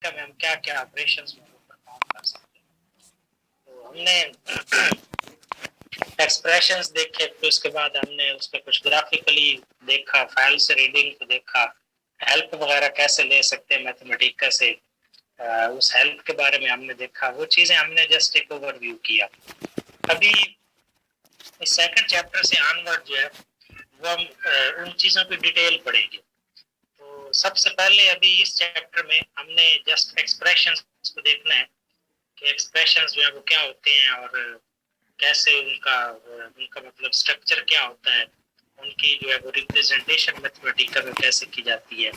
Mathematica में हम क्या क्या ऑपरेशंस परफॉर्म कर सकते हैं। तो हमने एक्सप्रेशंस देखे, फिर उसके बाद हमने उस पर कुछ ग्राफिकली देखा, फाइल से रीडिंग को देखा, हेल्प वगैरह कैसे ले सकते हैं मैथमेटिका से, उस हेल्प के बारे में हमने देखा। वो चीज़ें हमने जस्ट एक ओवरव्यू किया। अभी इस सेकंड चैप्टर से ऑनवर्ड जो है वो हम उन चीज़ों की डिटेल पढ़ेंगे। तो सबसे पहले अभी इस चैप्टर में हमने जस्ट एक्सप्रेशंस को देखना है कि एक्सप्रेशंस जो है वो क्या होते हैं और कैसे उनका उनका मतलब स्ट्रक्चर क्या होता है, उनकी जो है वो रिप्रेजेंटेशन मैथमेटिका में कैसे की जाती है,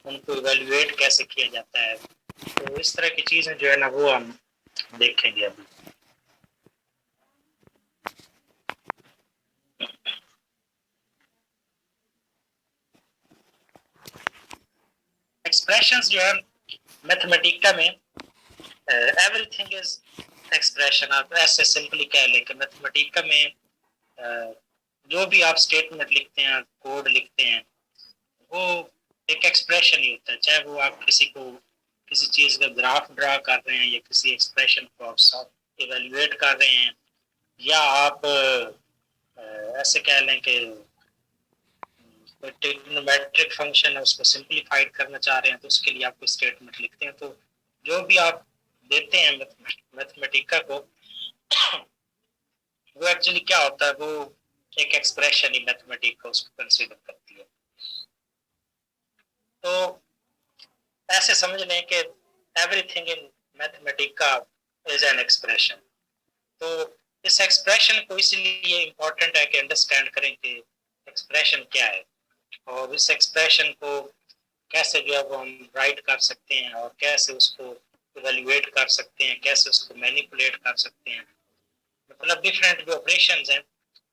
उनको इवेल्युएट कैसे किया जाता है। तो इस तरह की चीज़ें जो है ना वो हम देखेंगे अभी। एक्सप्रेशंस जो है मैथमेटिका में एवरीथिंग इज एक्सप्रेशन, आप ऐसे सिंपली कह लें कि मैथमेटिका में जो भी आप स्टेटमेंट लिखते हैं, कोड लिखते हैं, वो एक एक्सप्रेशन ही होता है। चाहे वो आप किसी को किसी चीज़ का ग्राफ ड्रा कर रहे हैं या किसी एक्सप्रेशन को आप इवेल्युएट कर रहे हैं, या आप ऐसे कह लें कि ट्रिग्नोमेट्रिक फंक्शन है उसको सिंप्लीफाइड करना चाह रहे हैं तो उसके लिए आप कोई स्टेटमेंट लिखते हैं। तो जो भी आप देते हैं मैथमेटिका को वो एक्चुअली क्या होता है, वो एक एक्सप्रेशन ही मैथमेटिका उसको कंसीडर करती है। तो ऐसे समझ लें कि everything in Mathematica is an expression. तो इस एक्सप्रेशन को इसलिए इम्पोर्टेंट है कि अंडरस्टैंड करें कि एक्सप्रेशन क्या है और इस एक्सप्रेशन को कैसे जो है वो हम राइट कर सकते हैं और कैसे उसको इवेल्युएट कर सकते हैं, कैसे उसको मैनिपुलेट कर सकते हैं। मतलब डिफरेंट जो ऑपरेशंस हैं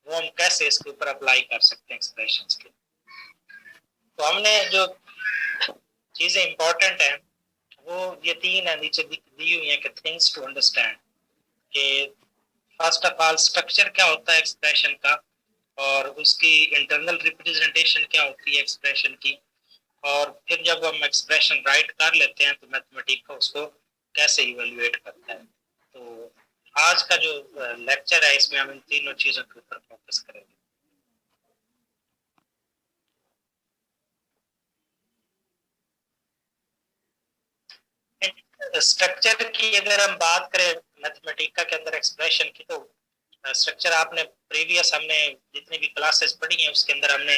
वो हम कैसे इसके ऊपर अप्लाई कर सकते हैं एक्सप्रेशंस के। तो हमने जो चीज़ें इंपॉर्टेंट हैं वो ये तीन है, नीचे दी हुई है कि थिंग्स टू अंडरस्टैंड, कि फर्स्ट ऑफ ऑल स्ट्रक्चर क्या होता है एक्सप्रेशन का, और उसकी इंटरनल रिप्रेजेंटेशन क्या होती है एक्सप्रेशन की, और फिर जब हम एक्सप्रेशन राइट कर लेते हैं तो मैथमेटिका उसको कैसे इवेल्युएट करता है। तो आज का जो लेक्चर है इसमें हम इन तीनों चीज़ों के ऊपर फोकस करेंगे। स्ट्रक्चर की अगर हम बात करें मैथमेटिका के अंदर एक्सप्रेशन की, तो स्ट्रक्चर आपने प्रीवियस हमने जितनी भी क्लासेस पढ़ी हैं उसके अंदर हमने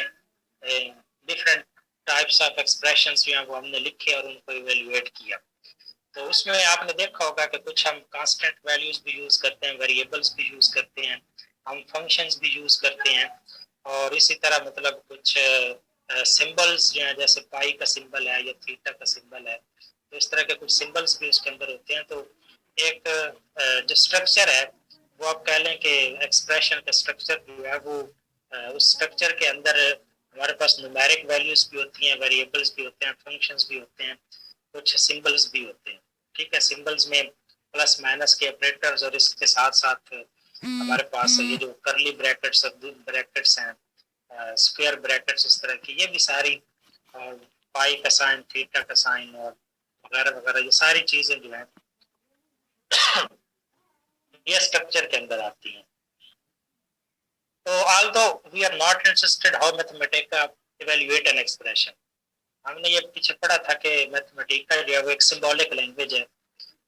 डिफरेंट टाइप्स ऑफ एक्सप्रेशंस जो हैं वो हमने लिखे और उनको इवेल्युएट किया। तो उसमें आपने देखा होगा कि कुछ हम कांस्टेंट वैल्यूज भी यूज करते हैं, वेरिएबल्स भी यूज करते हैं, हम फंक्शंस भी यूज करते हैं, और इसी तरह मतलब कुछ सिंबल्स जो है जैसे पाई का सिंबल है या थीटा का सिंबल है, तो इस तरह के कुछ सिंबल्स भी उसके अंदर होते हैं। तो एक जो स्ट्रक्चर है वो आप कह लें कि एक्सप्रेशन का स्ट्रक्चर जो है वो उस स्ट्रक्चर के अंदर हमारे पास न्यूमेरिक वैल्यूज भी होती हैं, वेरिएबल्स भी होते हैं, फंक्शंस भी होते हैं, कुछ सिंबल्स भी होते हैं। ठीक है, सिंबल्स में प्लस माइनस के ऑपरेटर्स और इसके साथ साथ हमारे पास ये जो करली ब्रैकेट्स और ब्रैकेट्स हैं, स्क्वायर ब्रैकेट्स, इस तरह की ये भी सारी पाई का साइन, थीटा का साइन और वगैरह वगैरह, ये सारी चीजें जो है ये स्ट्रक्चर के अंदर आती हैं। तो although we are not interested how mathematica evaluate an expression, हमने ये पीछे पढ़ा था कि मैथमेटिका जो है वो एक सिंबॉलिक लैंग्वेज है।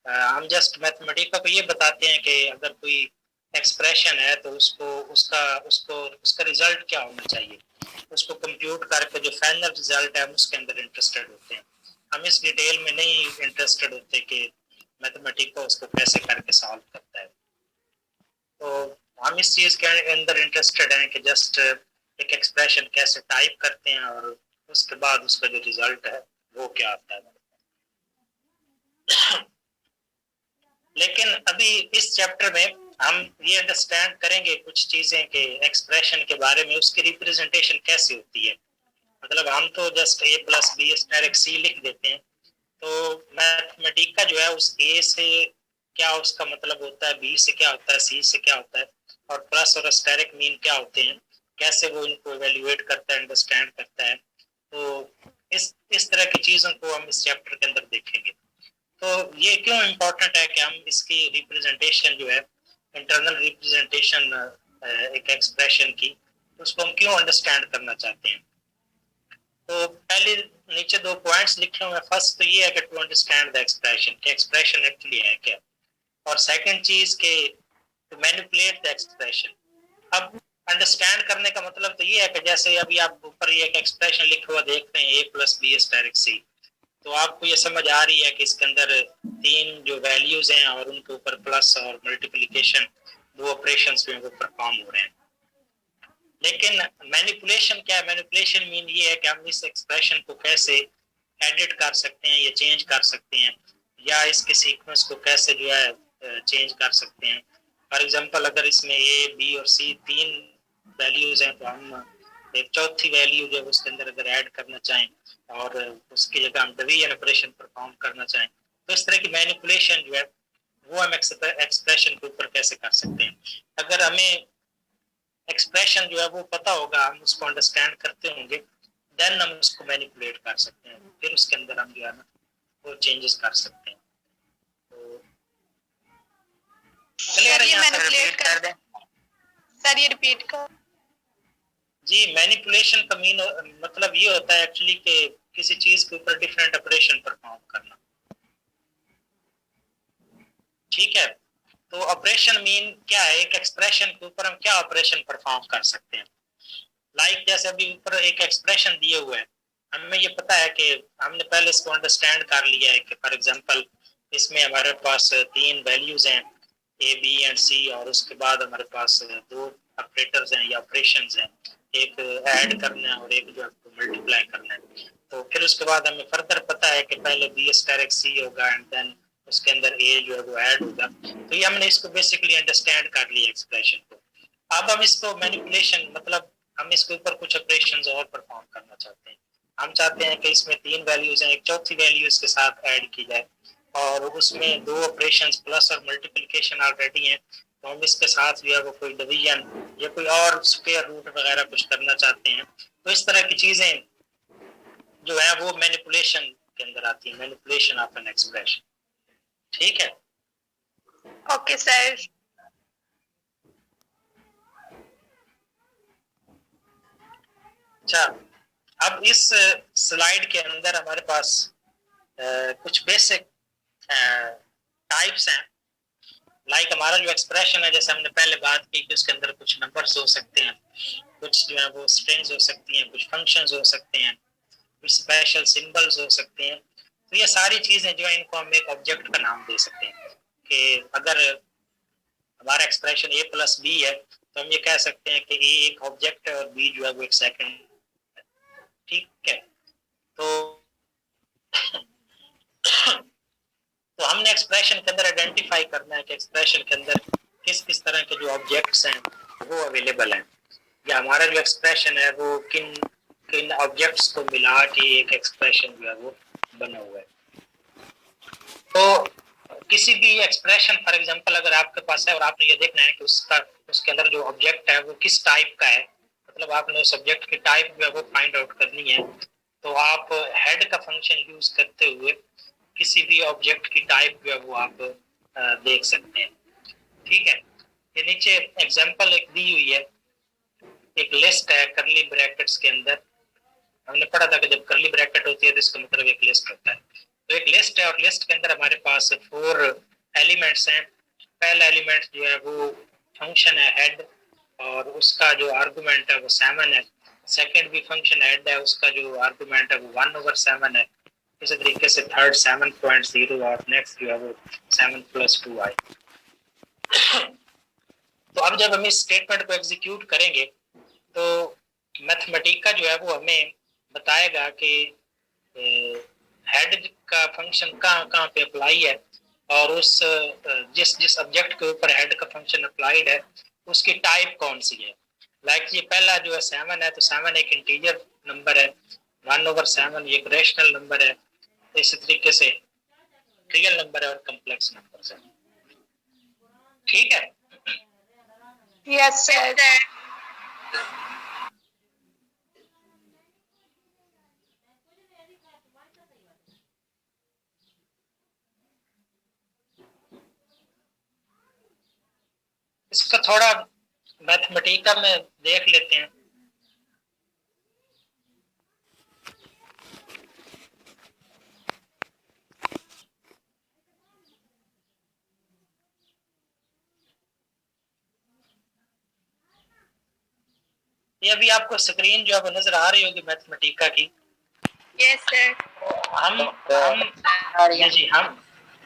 हम जस्ट मैथमेटिका को ये बताते हैं कि अगर कोई एक्सप्रेशन है तो उसको उसका उसको उसका रिजल्ट क्या होना चाहिए, उसको कंप्यूट करके जो फाइनल रिजल्ट है हम उसके अंदर इंटरेस्टेड होते हैं। हम इस डिटेल में नहीं इंटरेस्टेड होते कि मैथमेटिका उसको कैसे करके सॉल्व करता है। तो हम इस चीज़ के अंदर इंटरेस्टेड हैं कि जस्ट एक एक्सप्रेशन कैसे टाइप करते हैं और उसके बाद उसका जो रिजल्ट है वो क्या आता है। लेकिन अभी इस चैप्टर में हम ये अंडरस्टैंड करेंगे कुछ चीजें कि एक्सप्रेशन के बारे में, उसकी रिप्रेजेंटेशन कैसे होती है। मतलब हम तो just A plus B square C लिख देते हैं, तो मैथमेटिका जो है उस ए से क्या उसका मतलब होता है, बी से क्या होता है, सी से क्या होता है, और प्लस और स्टेरिक मीन क्या होते हैं, कैसे वो इनको इवेल्युएट करता है, अंडरस्टैंड करता है। तो इस तरह की चीजों को हम इस चैप्टर के अंदर देखेंगे। ये क्यों इम्पोर्टेंट है कि हम इसकी रिप्रेजेंटेशन जो है, इंटरनल रिप्रेजेंटेशन एक एक्सप्रेशन की, उसको हम क्यों अंडरस्टैंड करना चाहते हैं। तो पहले नीचे 2 पॉइंट्स लिखे हुए हैं। फर्स्ट तो ये है कि टू अंडरस्टैंड द एक्सप्रेशन, कि एक्सप्रेशन एक्चुअली है क्या, और सेकंड चीज के टू मैनिपुलेट द एक्सप्रेशन। अब अंडरस्टैंड करने का मतलब तो ये है कि जैसे अभी आप ऊपर ये एक एक्सप्रेशन लिखा हुआ देख रहे हैं, a + b * c, तो आपको ये समझ आ रही है कि इसके अंदर 3 जो वैल्यूज हैं और उनके ऊपर प्लस और मल्टीप्लिकेशन 2 ऑपरेशंस में वो परफॉर्म हो रहे हैं। लेकिन मैनिपुलेशन क्या है? मैनिपुलेशन मीन ये है कि हम इस एक्सप्रेशन को कैसे एडिट कर सकते हैं या चेंज कर सकते हैं, या इसके सीक्वेंस को कैसे जो है चेंज कर सकते हैं। फॉर एग्जांपल अगर इसमें a, b और c 3 वैल्यूज हैं, तो हम एक चौथी वैल्यू जो है उसके अंदर अगर ऐड करना चाहें और उसकी जगह हम डिवीजन ऑपरेशन परफॉर्म करना चाहें, तो इस तरह की मैनिपुलेशन जो है वो हम एक्सप्रेशन के ऊपर कैसे कर सकते हैं। अगर हमें एक्सप्रेशन जो है वो पता होगा, हम उसको अंडरस्टैंड करते होंगे, देन हम उसको मैनिपुलेट कर सकते हैं, फिर उसके अंदर हम जो है ना वो चेंजेस कर सकते हैं। तो क्लियर है? यहाँ से रिपीट कर दें सर, ये रिपीट कर। जी, मैनिपुलेशन का मीन मतलब ये होता है एक्चुअली कि किसी चीज के ऊपर डिफरेंट ऑपरेशन परफॉर्म करना। ठीक है, तो ऑपरेशन मीन क्या है? एक एक्सप्रेशन के ऊपर हम क्या ऑपरेशन परफॉर्म कर सकते हैं। लाइक जैसे अभी ऊपर एक एक्सप्रेशन दिए हुए है, हमें ये पता है कि हमने पहले इसको अंडरस्टैंड कर लिया है कि फॉर एग्जांपल इसमें हमारे पास 3 वैल्यूज हैं a, b एंड c, और उसके बाद हमारे पास 2 ऑपरेटर्स हैं या ऑपरेशंस हैं, एक ऐड करना है और एक जो है मल्टीप्लाई करना है। तो फिर उसके बाद हमें फर्दर पता है कि पहले b * c होगा एंड देन उसके अंदर a जो है वो ऐड होगा। तो ये हमने इसको बेसिकली अंडरस्टैंड कर लिया एक्सप्रेशन को। अब हम इसको मैनिपुलेशन मतलब हम इसके ऊपर कुछ ऑपरेशंस और परफॉर्म करना चाहते हैं। हम चाहते हैं कि इसमें 3 वैल्यूज हैं, एक चौथी वैल्यू इसके साथ ऐड की जाए, और उसमें 2 ऑपरेशंस प्लस और मल्टीप्लिकेशन ऑलरेडी हैं, तो हम इसके साथ जो है वो कोई डिवीजन या कोई और स्क्वायर रूट वगैरह कुछ करना चाहते हैं। तो इस तरह की चीजें जो है वो मैनिपुलेशन के अंदर आती है, मैनिपुलेशन ऑफ एन एक्सप्रेशन। ठीक है, ओके सर। अच्छा, अब इस स्लाइड के अंदर हमारे पास कुछ बेसिक टाइप्स हैं। लाइक हमारा जो एक्सप्रेशन है, जैसे हमने पहले बात की कि उसके अंदर कुछ नंबर्स हो सकते हैं, कुछ जो है वो स्ट्रिंग्स हो सकती हैं, कुछ फंक्शंस हो सकते हैं, कुछ स्पेशल सिंबल्स हो सकते हैं। तो ये सारी चीजें जो है इनको हम एक ऑब्जेक्ट का नाम दे सकते हैं। कि अगर हमारा एक्सप्रेशन a + b है, तो हम ये कह सकते हैं कि a एक ऑब्जेक्ट है और b जो है वो एक सेकंड। ठीक है, तो तो हमने एक्सप्रेशन के अंदर आइडेंटिफाई करना है कि एक्सप्रेशन के अंदर किस किस तरह के जो ऑब्जेक्ट्स हैं वो अवेलेबल हैं, या हमारा जो एक्सप्रेशन है वो किन किन ऑब्जेक्ट्स को मिला के एक एक्सप्रेशन जो है वो बना हुआ है। तो किसी भी एक्सप्रेशन फॉर एग्जांपल अगर आपके पास है और आपने ये देखना है कि उसका उसके अंदर जो ऑब्जेक्ट है वो किस टाइप का है, मतलब आपने उस ऑब्जेक्ट की टाइप जो है वो फाइंड आउट करनी है, तो आप हेड का फंक्शन यूज करते हुए किसी भी ऑब्जेक्ट की टाइप जो है वो आप देख सकते हैं। ठीक है, ये नीचे एग्जांपल एक दी हुई है, एक लिस्ट है करली ब्रैकेट्स के अंदर। हमने पढ़ा था कि जब करली ब्रैकेट होती है तो इसका मतलब एक लिस्ट होता है। तो एक लिस्ट है और लिस्ट के अंदर हमारे पास 4 एलिमेंट्स हैं। पहला एलिमेंट जो है वो फंक्शन है हेड, और उसका जो आर्गुमेंट है वो 7 है। सेकंड भी फंक्शन हेड है, उसका जो आर्गुमेंट है वो 1/7 है। इसी तरीके से थर्ड 7.0 और नेक्स्ट जो है वो 7 + 2 आई। तो अब जब हम इस स्टेटमेंट को एग्जीक्यूट करेंगे तो मैथमेटिका जो है वो हमें बताएगा कि हेड का फंक्शन कहाँ कहाँ पे अप्लाई है, और उस जिस जिस ऑब्जेक्ट के ऊपर हेड का फंक्शन अप्लाइड है उसकी टाइप कौन सी है। लाइक ये पहला जो है 7 है, तो 7 एक इंटीजर नंबर है, 1/7 ये एक रेशनल नंबर है, इसी तरीके से रियल नंबर है और कम्प्लेक्स नंबर है। ठीक है, यस सर। इसका थोड़ा मैथमेटिका में देख लेते हैं। ये अभी आपको स्क्रीन जो है वो नजर आ रही होगी मैथमेटिका की। Yes sir.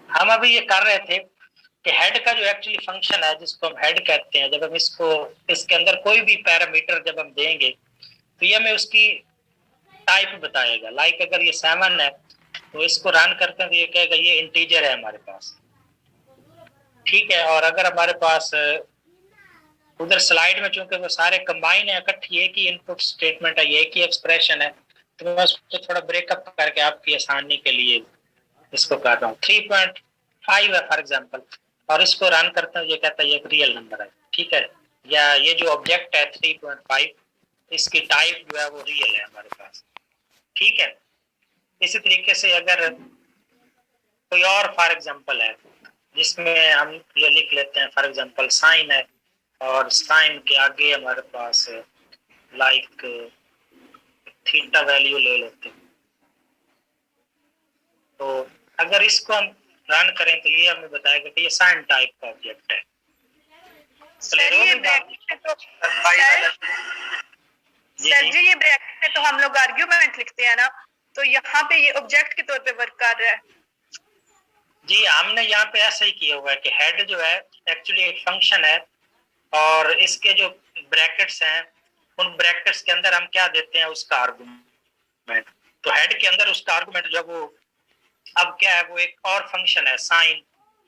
हम अभी ये कर रहे थे कि हेड का जो एक्चुअली फंक्शन है जिसको हम हेड कहते हैं, जब हम इसको इसके अंदर कोई भी पैरामीटर जब हम देंगे तो ये हमें उसकी टाइप बताएगा। लाइक अगर ये 7 है तो इसको रन करते हैं तो ये कहेगा ये इंटीजर है हमारे पास, ठीक है। और अगर हमारे पास उधर स्लाइड में चूंकि वो सारे कंबाइन है, इकट्ठी एक ही इनपुट स्टेटमेंट है, एक ही एक्सप्रेशन है, तो मैं उसको थोड़ा ब्रेकअप करके आपकी आसानी के लिए इसको कर रहा हूँ। 3.5 है फॉर एग्जांपल, और इसको रन करते हैं, ये कहता है ये एक रियल नंबर है, ठीक है। या ये जो ऑब्जेक्ट है 3.5, इसकी टाइप जो है वो रियल है हमारे पास, ठीक है। इसी तरीके से अगर कोई और फॉर एग्जांपल है जिसमें हम ये लिख लेते हैं, फॉर एग्जांपल साइन है, और साइन के आगे हमारे पास लाइक थीटा वैल्यू ले लेते हैं, तो अगर इसको हम रन करें तो ये हमें बताएगा कि ये साइन टाइप का ऑब्जेक्ट है। सर ये ब्रैकेट में तो सर जी ये ब्रैकेट में तो हम लोग आर्ग्यूमेंट लिखते हैं ना, तो यहाँ पे ये ऑब्जेक्ट के तौर पे वर्क कर रहा है। जी हमने यहाँ पे ऐसा ही किया हुआ है कि हेड जो है एक्चुअली एक फंक्शन है, और इसके जो ब्रैकेट्स हैं उन ब्रैकेट्स के अंदर हम क्या देते हैं, उसका आर्गुमेंट। तो हेड के अंदर उसका आर्गुमेंट जो वो अब क्या है, वो एक और फंक्शन है साइन,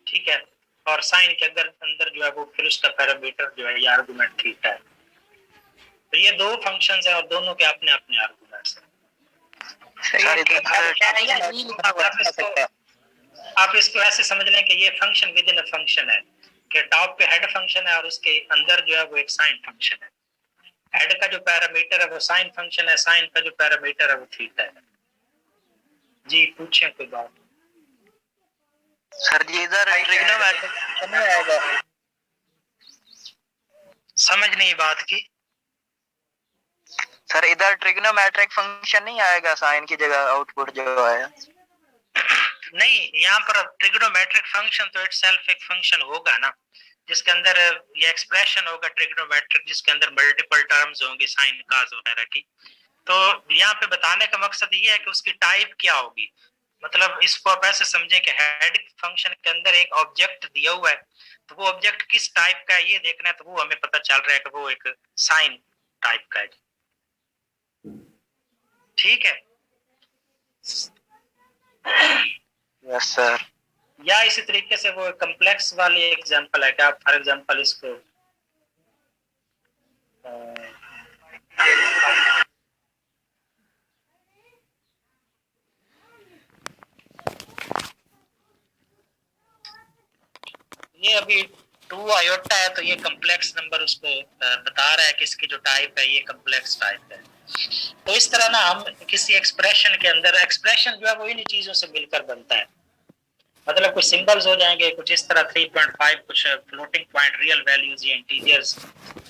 ठीक है। और साइन के अंदर जो है वो फिर उसका पैरामीटर जो है ये आर्गुमेंट थीटा है। तो ये दो फंक्शंस हैं और दोनों के अपने अपने आर्गुमेंट्स हैं। आप इसको ऐसे समझ लें कि ये function with in a function है, कि टॉप पे हेड फंक्शन है और उसके अंदर जो है वो एक साइन फंक्शन है। हेड का जो पैरामीटर है वो साइन फंक्शन है, साइन का जो पैरामीटर है वो थीटा है। जी पूछें कोई बात। सर जी इधर ट्रिग्नोमेट्रिक नहीं आएगा, समझ नहीं बात की। सर इधर ट्रिग्नोमेट्रिक फंक्शन नहीं आएगा साइन की जगह आउटपुट जो आया। नहीं, यहाँ पर ट्रिग्नोमेट्रिक फंक्शन तो इटसेल्फ एक फंक्शन होगा ना, जिसके अंदर ये एक्सप्रेशन होगा ट्रिग्नोमेट्रिक, जिसके अंदर मल्टीपल टर्म्स होंगे साइन काज वगैरह की। तो यहाँ पे बताने का मकसद ये है कि उसकी टाइप क्या होगी। मतलब इसको आप ऐसे समझें कि हेड फंक्शन के अंदर एक ऑब्जेक्ट दिया हुआ है, तो वो ऑब्जेक्ट किस टाइप का है ये देखना है, तो वो हमें पता चल रहा है कि वो एक साइन टाइप का है, ठीक है। Yes sir. या इसी तरीके से वो कम्प्लेक्स वाली एग्जांपल है कि आप फॉर एग्जांपल इसको ये अभी 2 आयोटा है, तो ये कम्प्लेक्स नंबर उसको बता रहा है कि इसकी जो टाइप है ये कम्प्लेक्स टाइप है। तो इस तरह ना हम किसी एक्सप्रेशन के अंदर, एक्सप्रेशन जो है वो इन्हीं चीजों से मिलकर बनता है। मतलब कुछ सिंबल्स हो जाएंगे कुछ इस तरह 3.5, कुछ फ्लोटिंग पॉइंट रियल वैल्यूज या इंटीजर्स,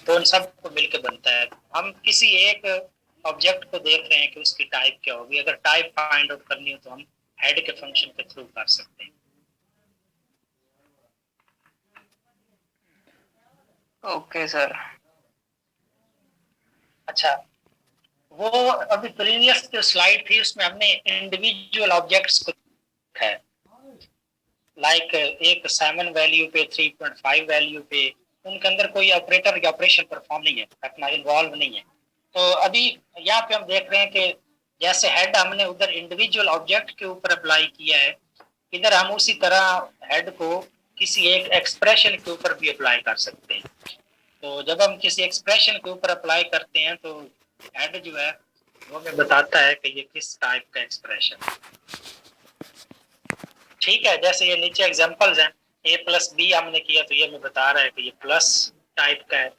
तो उन सब को मिलकर बनता है। हम किसी एक ऑब्जेक्ट को देख रहे हैं कि उसकी टाइप क्या होगी। अगर टाइप फाइंड आउट करनी हो तो हम हेड के फंक्शन के थ्रू कर सकते हैं। Okay sir. अच्छा, वो अभी प्रीवियस जो स्लाइड थी उसमें हमने इंडिविजुअल ऑब्जेक्ट्स को देखा है, लाइक एक 7 वैल्यू पे 3.5 वैल्यू पे, उनके अंदर कोई ऑपरेटर या ऑपरेशन परफॉर्म नहीं है, अपना इन्वॉल्व नहीं है। तो अभी यहाँ पे हम देख रहे हैं कि जैसे हेड हमने उधर इंडिविजुअल ऑब्जेक्ट के ऊपर अप्लाई किया है, इधर हम उसी तरह हेड को किसी एक एक्सप्रेशन के ऊपर भी अप्लाई कर सकते हैं। तो जब हम किसी एक्सप्रेशन के ऊपर अप्लाई करते हैं तो हेड जो है वो हमें बताता है कि ये किस टाइप का एक्सप्रेशन है, ठीक है। जैसे ये नीचे एग्जांपल्स हैं, a प्लस बी हमने किया तो ये हमें बता रहा है कि ये प्लस टाइप का है।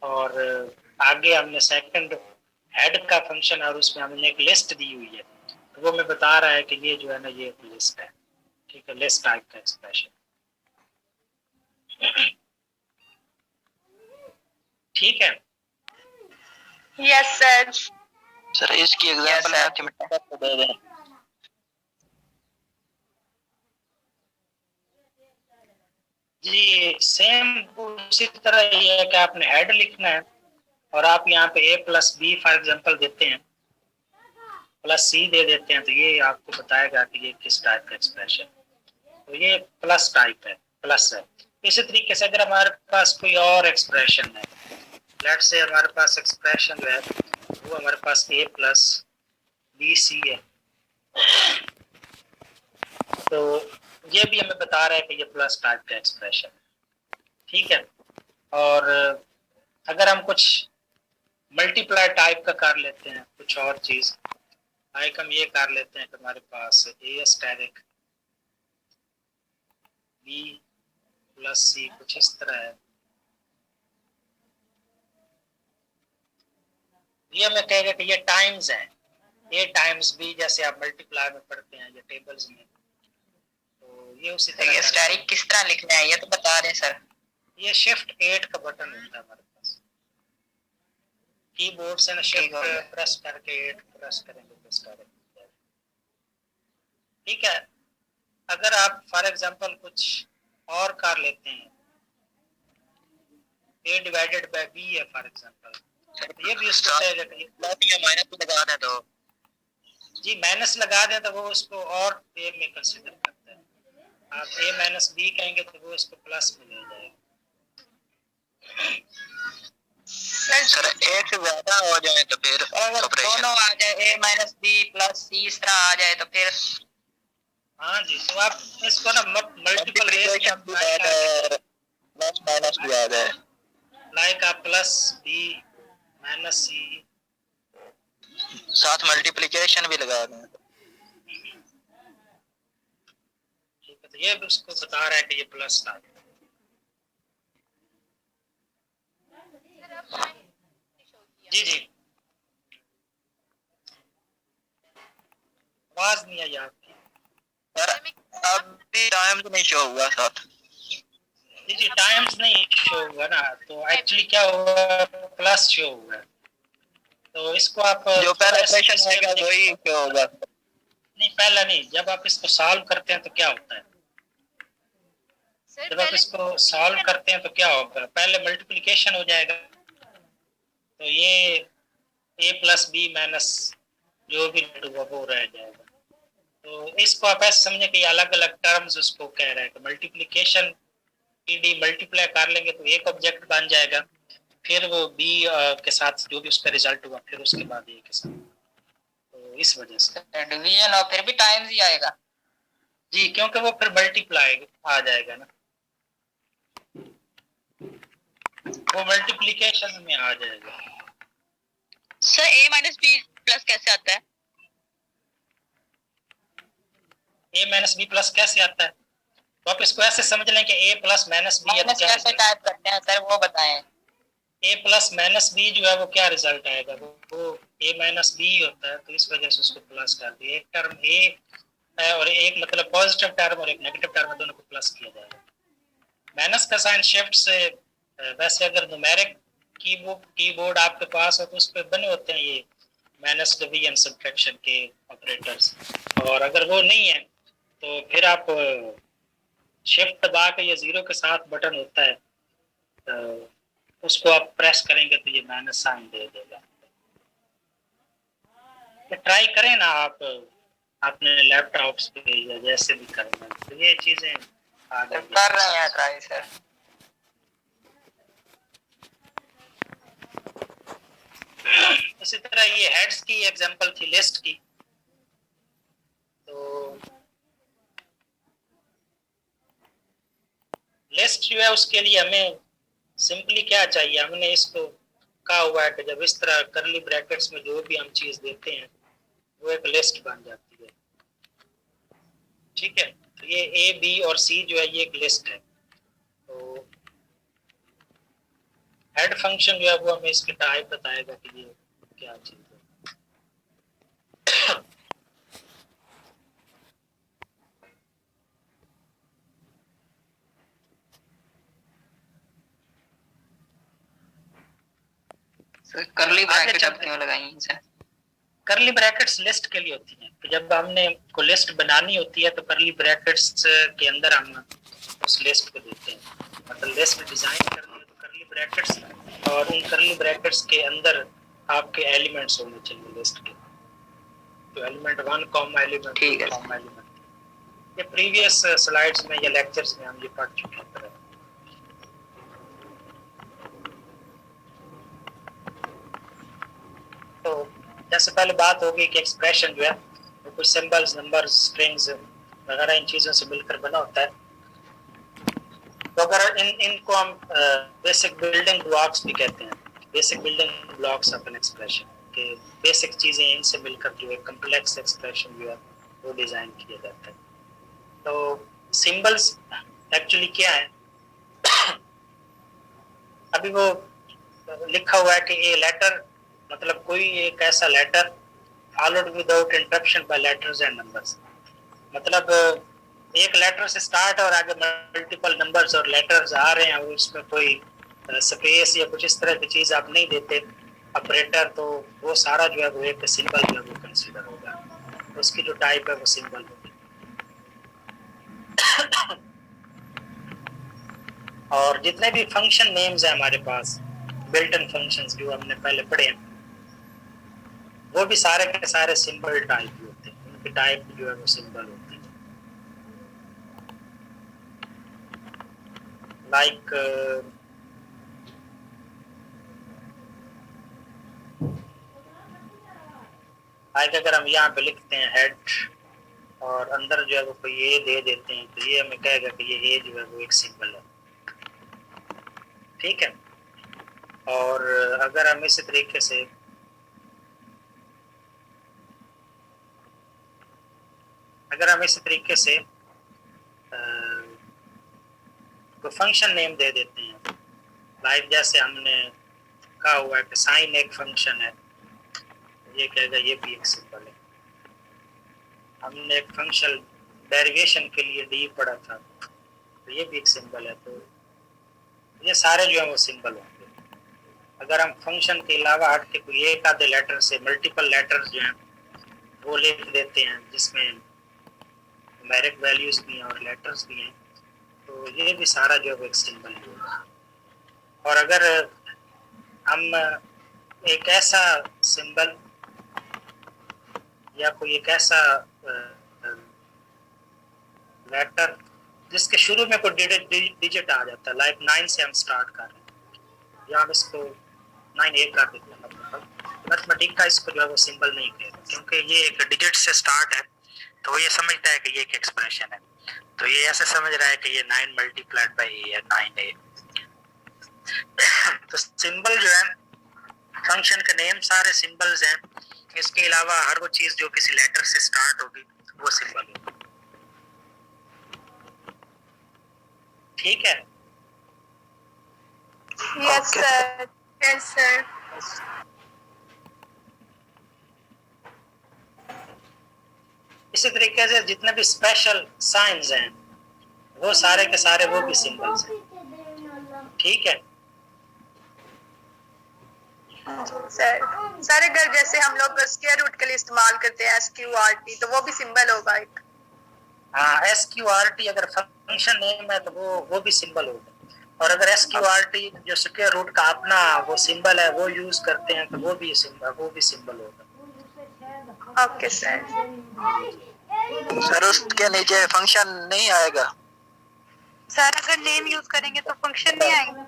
और आगे हमने सेकंड हेड का फंक्शन और उसमें हमने एक लिस्ट दी हुई है, तो वो हमें बता रहा है कि ये जो है ना ये एक लिस्ट है, ठीक है, लिस्ट टाइप का एक्सप्रेशन। ठीक है। Yes sir. सर इसकी एग्जांपल sir. मैथमेटिक्स दे दें। जी सेम उसी तरह ये है कि आपने हेड लिखना है और आप यहाँ पे a plus B for example देते हैं प्लस सी दे देते हैं, तो ये आपको बताएगा कि ये किस टाइप का एक्सप्रेशन। तो ये प्लस टाइप है, प्लस है। इसी तरीके से अगर हमारे पास कोई और एक्सप्रेशन है, लेट्स से हमारे पास एक्सप्रेशन जो है वो हमारे पास a प्लस बी सी है, तो ये भी हमें बता रहा है कि ये प्लस टाइप का एक्सप्रेशन है। ठीक है। और अगर हम कुछ मल्टीप्लाई टाइप का कर लेते हैं, कुछ और चीज लाइक हम ये कर लेते हैं कि हमारे पास ए स्टेरिक बी प्लस सी कुछ इस तरह है, ये हमें कहेगा कि ये टाइम्स है, ए टाइम्स बी, जैसे आप मल्टीप्लाई में पढ़ते हैं ये टेबल्स में, तो ये उसी तरह ये स्टैरिक किस तरह लिखना है ये तो बता रहे हैं सर। ये शिफ्ट 8 का बटन होता है हमारे पास, कीबोर्ड से ना शिफ्ट प्रेस करके 8 प्रेस करेंगे तो स्टार्ट। ठीक है। अगर आप फॉर एग्जांपल कुछ और कर लेते हैं, a डिवाइडेड बाय b है फॉर एग्जांपल, तो ये भी उसको कहेगा कि प्लस या माइनस लगा दें तो जी माइनस लगा दें तो वो उसको और a में कंसीडर करता है। आप a माइनस बी कहेंगे तो वो इसको प्लस में ले जाएगा। सर एक से ज्यादा हो जाए तो फिर अगर दोनों आ जाए a माइनस बी प्लस सी इस तरह आ जाए तो फिर हाँ जी, तो आप इसको ना मल्टीपल प्लस माइनस भी आ जाए, लाइक आप प्लस बी माइनस सी साथ मल्टीप्लिकेशन भी लगा दें। ठीक है, तो ये भी उसको बता रहा है कि ये प्लस था। जी जी आवाज नहीं आई आपकी। सर अब भी टाइम तो नहीं शो हुआ साथ। जी जी टाइम्स नहीं शो हुआ ना, तो एक्चुअली क्या हुआ प्लस शो हुआ है, तो इसको आप जो पहला ऑपरेशन आएगा वही शो होगा। नहीं पहला नहीं, जब आप इसको सॉल्व करते हैं तो क्या होता है, जब आप इसको सॉल्व करते हैं तो क्या होगा, पहले मल्टीप्लिकेशन हो जाएगा, तो ये a प्लस बी माइनस जो भी होगा वो रह जाएगा। तो इसको आप ऐसे समझे कि अलग अलग टर्म्स उसको कह रहे हैं कि मल्टीप्लिकेशन डी मल्टीप्लाई कर लेंगे तो एक ऑब्जेक्ट बन जाएगा, फिर वो बी के साथ जो भी उसका रिजल्ट हुआ फिर उसके बाद ए के साथ, तो इस वजह से डिवीजन और फिर भी टाइम्स ही आएगा जी, क्योंकि वो फिर मल्टीप्लाई आ जाएगा ना, वो मल्टीप्लिकेशन में आ जाएगा। Sir a minus B plus कैसे आता है? a माइनस बी प्लस कैसे आता है, तो आप इसको ऐसे समझ लें कि a प्लस माइनस बी है, तो कैसे टाइप करते हैं सर वो बताएं। a प्लस माइनस बी जो है वो क्या रिजल्ट आएगा, वो a माइनस बी होता है, तो इस वजह से उसको प्लस कर दिया। एक टर्म a है और एक मतलब पॉजिटिव टर्म और एक नेगेटिव टर्म, दोनों को प्लस किया जाएगा। माइनस का साइन शिफ्ट से वैसे अगर न्यूमेरिक कीबोर्ड आपके पास हो तो उस पर बने होते हैं ये माइनस डिवीजन सब्ट्रैक्शन के ऑपरेटर्स, और अगर वो नहीं है तो फिर आप शिफ्ट दबा के ये जीरो के साथ बटन होता है, तो उसको आप प्रेस करेंगे तो ये माइनस साइन दे देगा। तो ट्राई करें ना आप अपने लैपटॉप्स पे या जैसे भी करें, तो ये चीजें आ कर जाएंगी। रहे हैं ट्राई सर। इसी तरह ये हेड्स की एग्जांपल थी लिस्ट की, तो लिस्ट जो है उसके लिए हमें सिंपली क्या चाहिए, हमने इसको कहा हुआ है कि जब इस तरह करली ब्रैकेट्स में जो भी हम चीज देते हैं वो एक लिस्ट बन जाती है। ठीक है, तो ये ए बी और सी जो है ये एक लिस्ट है, तो हेड फंक्शन जो है वो हमें इसके टाइप बताएगा कि ये क्या चीज है। सर करली आगे ब्रैकेट अब चलते क्यों लगाई सर? करली ब्रैकेट्स लिस्ट के लिए होती हैं। तो जब हमने को लिस्ट बनानी होती है तो करली ब्रैकेट्स के अंदर हम उस लिस्ट को देते हैं। मतलब लिस्ट डिजाइन करनी है तो करली ब्रैकेट्स, और उन करली ब्रैकेट्स के अंदर आपके एलिमेंट्स होने चाहिए लिस्ट के। तो एलिमेंट 1 कॉमा एलिमेंट 2 ठीक है। कॉमा एलिमेंट, ये प्रीवियस स्लाइड्स में या लेक्चर्स में हम ये पढ़ चुके हैं। तो जैसे पहले बात होगी कि एक्सप्रेशन जो है वो कुछ सिंबल्स, नंबर्स, स्ट्रिंग्स वगैरह इन चीजों से मिलकर बना होता है। तो अगर इनको हम बेसिक बिल्डिंग ब्लॉक्स भी कहते हैं, basic building blocks of an expression, के बेसिक चीजें इनसे मिलकर जो है कॉम्प्लेक्स एक्सप्रेशन जो है वो डिजाइन किया जाता है। तो सिंबल्स एक्चुअली क्या है? अभी वो लिखा हुआ है कि ए लेटर, मतलब कोई एक ऐसा letter followed without interruption by letters and numbers. मतलब एक लेटर से स्टार्ट और आगे मल्टीपल नंबर्स और लेटर्स आ रहे हैं और उसमें कोई स्पेस या कुछ इस तरह की चीज आप नहीं देते ऑपरेटर, तो वो सारा जो है वो एक सिंबल जो है वो कंसीडर होगा, उसकी जो टाइप है वो सिंबल होगी। और जितने भी फंक्शन नेम्स हैं हमारे पास, बिल्ट इन फंक्शंस जो हमने पहले पढ़े हैं, वो भी सारे के सारे सिंबल टाइप होते हैं, उनकी टाइप जो है वो सिंबल होती है। लाइक अगर हम यहाँ पे लिखते हैं हेड और अंदर जो है वो कोई ए दे देते हैं, तो ये हमें कहेगा कि ये ए जो है वो एक सिंबल है, ठीक है। और अगर हम इसी तरीके से कोई फंक्शन नेम दे देते हैं, लाइक जैसे हमने कहा हुआ है कि साइन एक फंक्शन है, ये कहेगा ये भी एक सिंबल है। हमने एक फंक्शन डेरिवेशन के लिए डी पढ़ा था, तो ये भी एक सिंबल है। तो ये सारे जो है वो सिंबल होंगे। अगर हम फंक्शन के अलावा हट के कोई एक आधे लेटर से मल्टीपल लेटर्स जो हैं वो लिख देते हैं जिसमें न्यूमेरिक वैल्यूज भी हैं और लेटर्स भी हैं, तो ये भी सारा जो है वो एक सिंबल होगा। और अगर हम एक ऐसा सिंबल या कोई एक ऐसा लेटर जिसके शुरू में कोई डिजिट आ जाता है, लाइक 9 से हम स्टार्ट कर रहे हैं या हम इसको 9 एक कर देते हैं, मतलब मैथमेटिक का इसको जो है वो सिंबल नहीं कहते क्योंकि ये एक डिजिट से स्टार्ट है, तो ये समझता है कि ये एक एक्सप्रेशन है। तो ये ऐसे समझ रहा है कि ये 9 मल्टीप्लाइड बाय ए है 9a। तो सिंबल जो है फंक्शन के नेम सारे सिंबल्स हैं, इसके अलावा हर वो चीज जो किसी लेटर से स्टार्ट होगी वो सिंबल होगी, ठीक है। Yes sir, yes sir. इसी तरीके से जितने भी स्पेशल साइंस हैं वो सारे के सारे वो भी सिंबल्स हैं, ठीक है। सर सारे घर जैसे हम लोग स्क्वायर रूट के लिए इस्तेमाल करते हैं SQRT, तो वो भी सिंबल होगा एक। हाँ, SQRT अगर फंक्शन नेम है तो वो भी सिंबल होगा, और अगर SQRT जो स्क्वायर रूट का अपना वो सिंबल है वो यूज करते हैं तो वो भी सिंबल होगा। Okay sir. सर उसके नीचे फंक्शन नहीं आएगा? सर अगर नेम यूज करेंगे तो फंक्शन नहीं आएगा?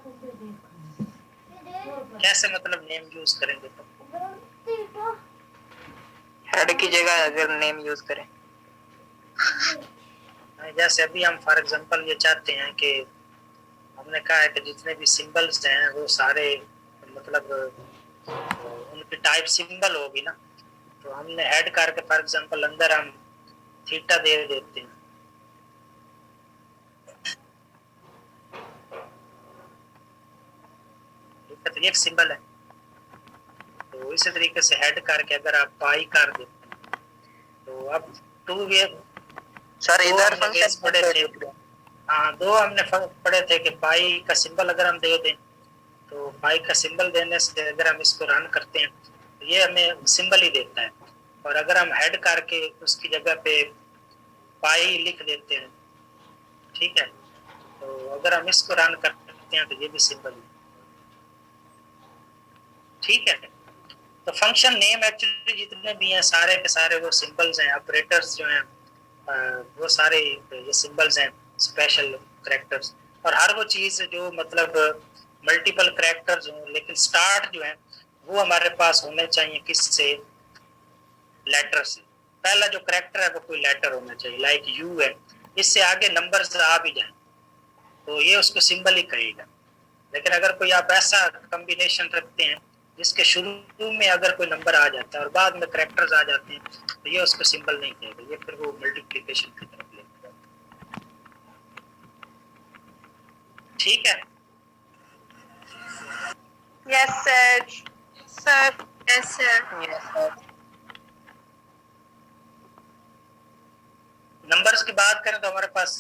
कैसे मतलब नेम यूज करेंगे तो? हेड की जगह अगर नेम यूज करें, जैसे अभी हम फॉर एग्जांपल ये चाहते हैं कि हमने कहा है कि जितने भी सिंबल्स हैं वो सारे मतलब उनकी टाइप सिंबल होगी ना, तो हमने ऐड करके फॉर एग्जांपल अंदर हम थीटा दे देते हैं, तो ये एक सिंबल है। तो इसी तरीके से हेड करके अगर आप पाई कर देते हैं तो अब 2 वे सर इधर फंक्शन पढ़े थे, हाँ 2 हमने पढ़े थे कि पाई का सिंबल अगर हम दे दें तो पाई का सिंबल देने से अगर हम इसको रन करते हैं तो ये हमें सिंबल ही देता है, और अगर हम हेड करके उसकी जगह पे पाई लिख देते हैं, ठीक है, तो अगर हम इसको रन करते हैं तो ये भी सिंबल है, ठीक है। तो फंक्शन नेम एक्चुअली जितने भी हैं सारे के सारे वो सिंबल्स हैं, ऑपरेटर्स जो हैं वो सारे ये सिंबल्स हैं, स्पेशल कैरेक्टर्स, और हर वो चीज़ जो मतलब मल्टीपल कैरेक्टर्स हों, लेकिन स्टार्ट जो है वो हमारे पास होने चाहिए किससे, लेटर से। पहला जो कैरेक्टर है वो कोई लेटर होना चाहिए, लाइक यू है, इससे आगे नंबर्स आ भी जाए तो ये उसको सिंबल ही कहेगा। लेकिन अगर कोई आप ऐसा कॉम्बिनेशन रखते हैं जिसके शुरू में अगर कोई नंबर आ जाता है और बाद में कैरेक्टर्स आ जाते हैं तो ये उसको सिंबल नहीं कहेगा, ये फिर वो मल्टीप्लिकेशन की तरफ लेके जाता है, ठीक है। Yes sir. Sir yes sir. Yes, sir. Numbers की बात करें तो हमारे पास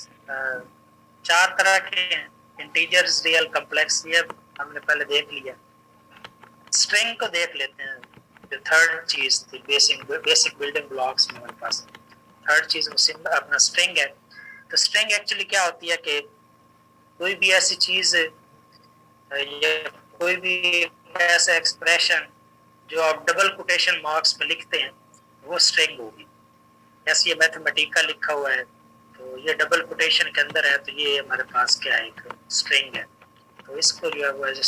4 तरह के हैं, इंटीजर्स, रियल, कॉम्प्लेक्स, ये हमने पहले देख लिया। स्ट्रिंग को देख लेते हैं, जो थर्ड चीज थी बेसिक बिल्डिंग ब्लॉक्स में हमारे पास थर्ड चीज अपना स्ट्रिंग है। तो स्ट्रिंग एक्चुअली क्या होती है कि कोई भी ऐसी चीज या कोई भी ऐसा एक्सप्रेशन जो आप डबल कोटेशन मार्क्स में लिखते हैं वो स्ट्रिंग होगी। जैसे ये मैथमेटिका लिखा हुआ है तो ये डबल कोटेशन के अंदर है, तो ये हमारे पास क्या है, एक स्ट्रिंग है। तो इसको जो है वो एज ए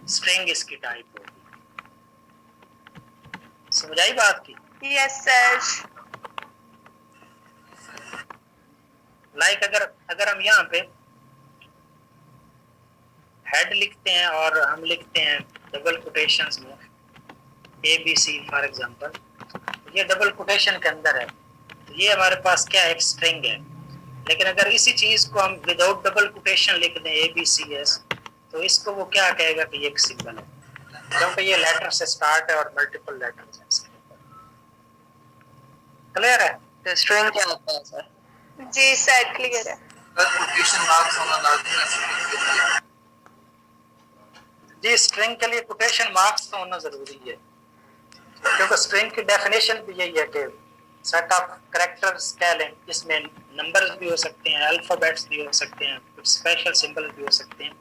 स्ट्रिंग इसकी टाइप होगी। समझ आई बात की? Yes sir. लाइक अगर हम यहाँ पे हेड लिखते हैं और हम लिखते हैं डबल कोटेशंस में ABC फॉर एग्जांपल, ये डबल कोटेशन के अंदर है, तो ये हमारे पास क्या है, एक स्ट्रिंग है। लेकिन अगर इसी चीज को हम विदाउट डबल कोटेशन लिख दें ABCS, तो इसको वो क्या कहेगा कि ये एक सिंबल है, क्योंकि ये लेटर से स्टार्ट है और मल्टीपल लेटर्स हैं। क्लियर है? तो स्ट्रिंग क्या होता है सर? जी सर क्लियर है। कोटेशन मार्क्स होना लाजमी है। जी, स्ट्रिंग के लिए कोटेशन मार्क्स तो होना जरूरी है, क्योंकि स्ट्रिंग की डेफिनेशन भी यही है कि सेट ऑफ कैरेक्टर्स कह लें, इसमें नंबर्स भी हो सकते हैं, अल्फाबेट्स भी हो सकते हैं, कुछ स्पेशल सिंबल्स भी हो सकते हैं,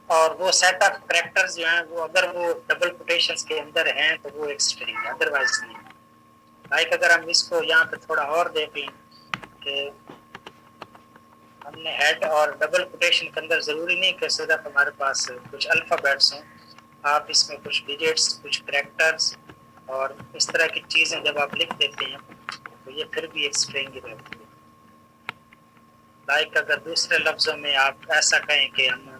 और वो सेट ऑफ कैरेक्टर्स जो हैं वो अगर वो डबल कोटेशंस के अंदर हैं तो वो एक स्ट्रिंग है, अदरवाइज नहीं। लाइक अगर हम इसको यहाँ पे थोड़ा और देख लें कि हमने हेड और डबल कोटेशन के अंदर जरूरी नहीं कि सिर्फ हमारे पास कुछ अल्फाबेट्स हों, आप इसमें कुछ डिजिट्स, कुछ कैरेक्टर्स और इस तरह की चीजें जब आप लिख देते हैं तो ये फिर भी एक स्ट्रिंग ही रहती है। लाइक अगर दूसरे लफ्जों में आप ऐसा कहें कि हम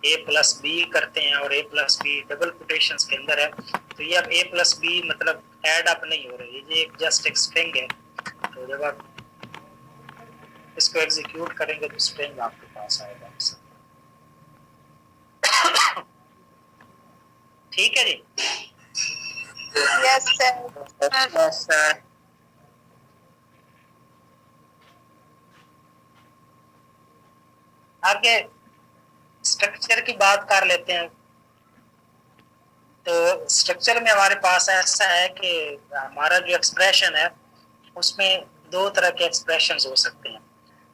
A+B करते हैं और A+B डबल कोटेशंस के अंदर है, तो ये अब A+B मतलब ऐड अप नहीं हो रही है, ये जस्ट एक स्ट्रिंग है। तो जब आप इसको एग्जीक्यूट करेंगे तो स्ट्रिंग आपके पास आएगा। ठीक है जी? Yes sir. Yes sir. आगे स्ट्रक्चर की बात कर लेते हैं। तो स्ट्रक्चर में हमारे पास ऐसा है कि हमारा जो एक्सप्रेशन है उसमें 2 तरह के एक्सप्रेशंस हो सकते हैं,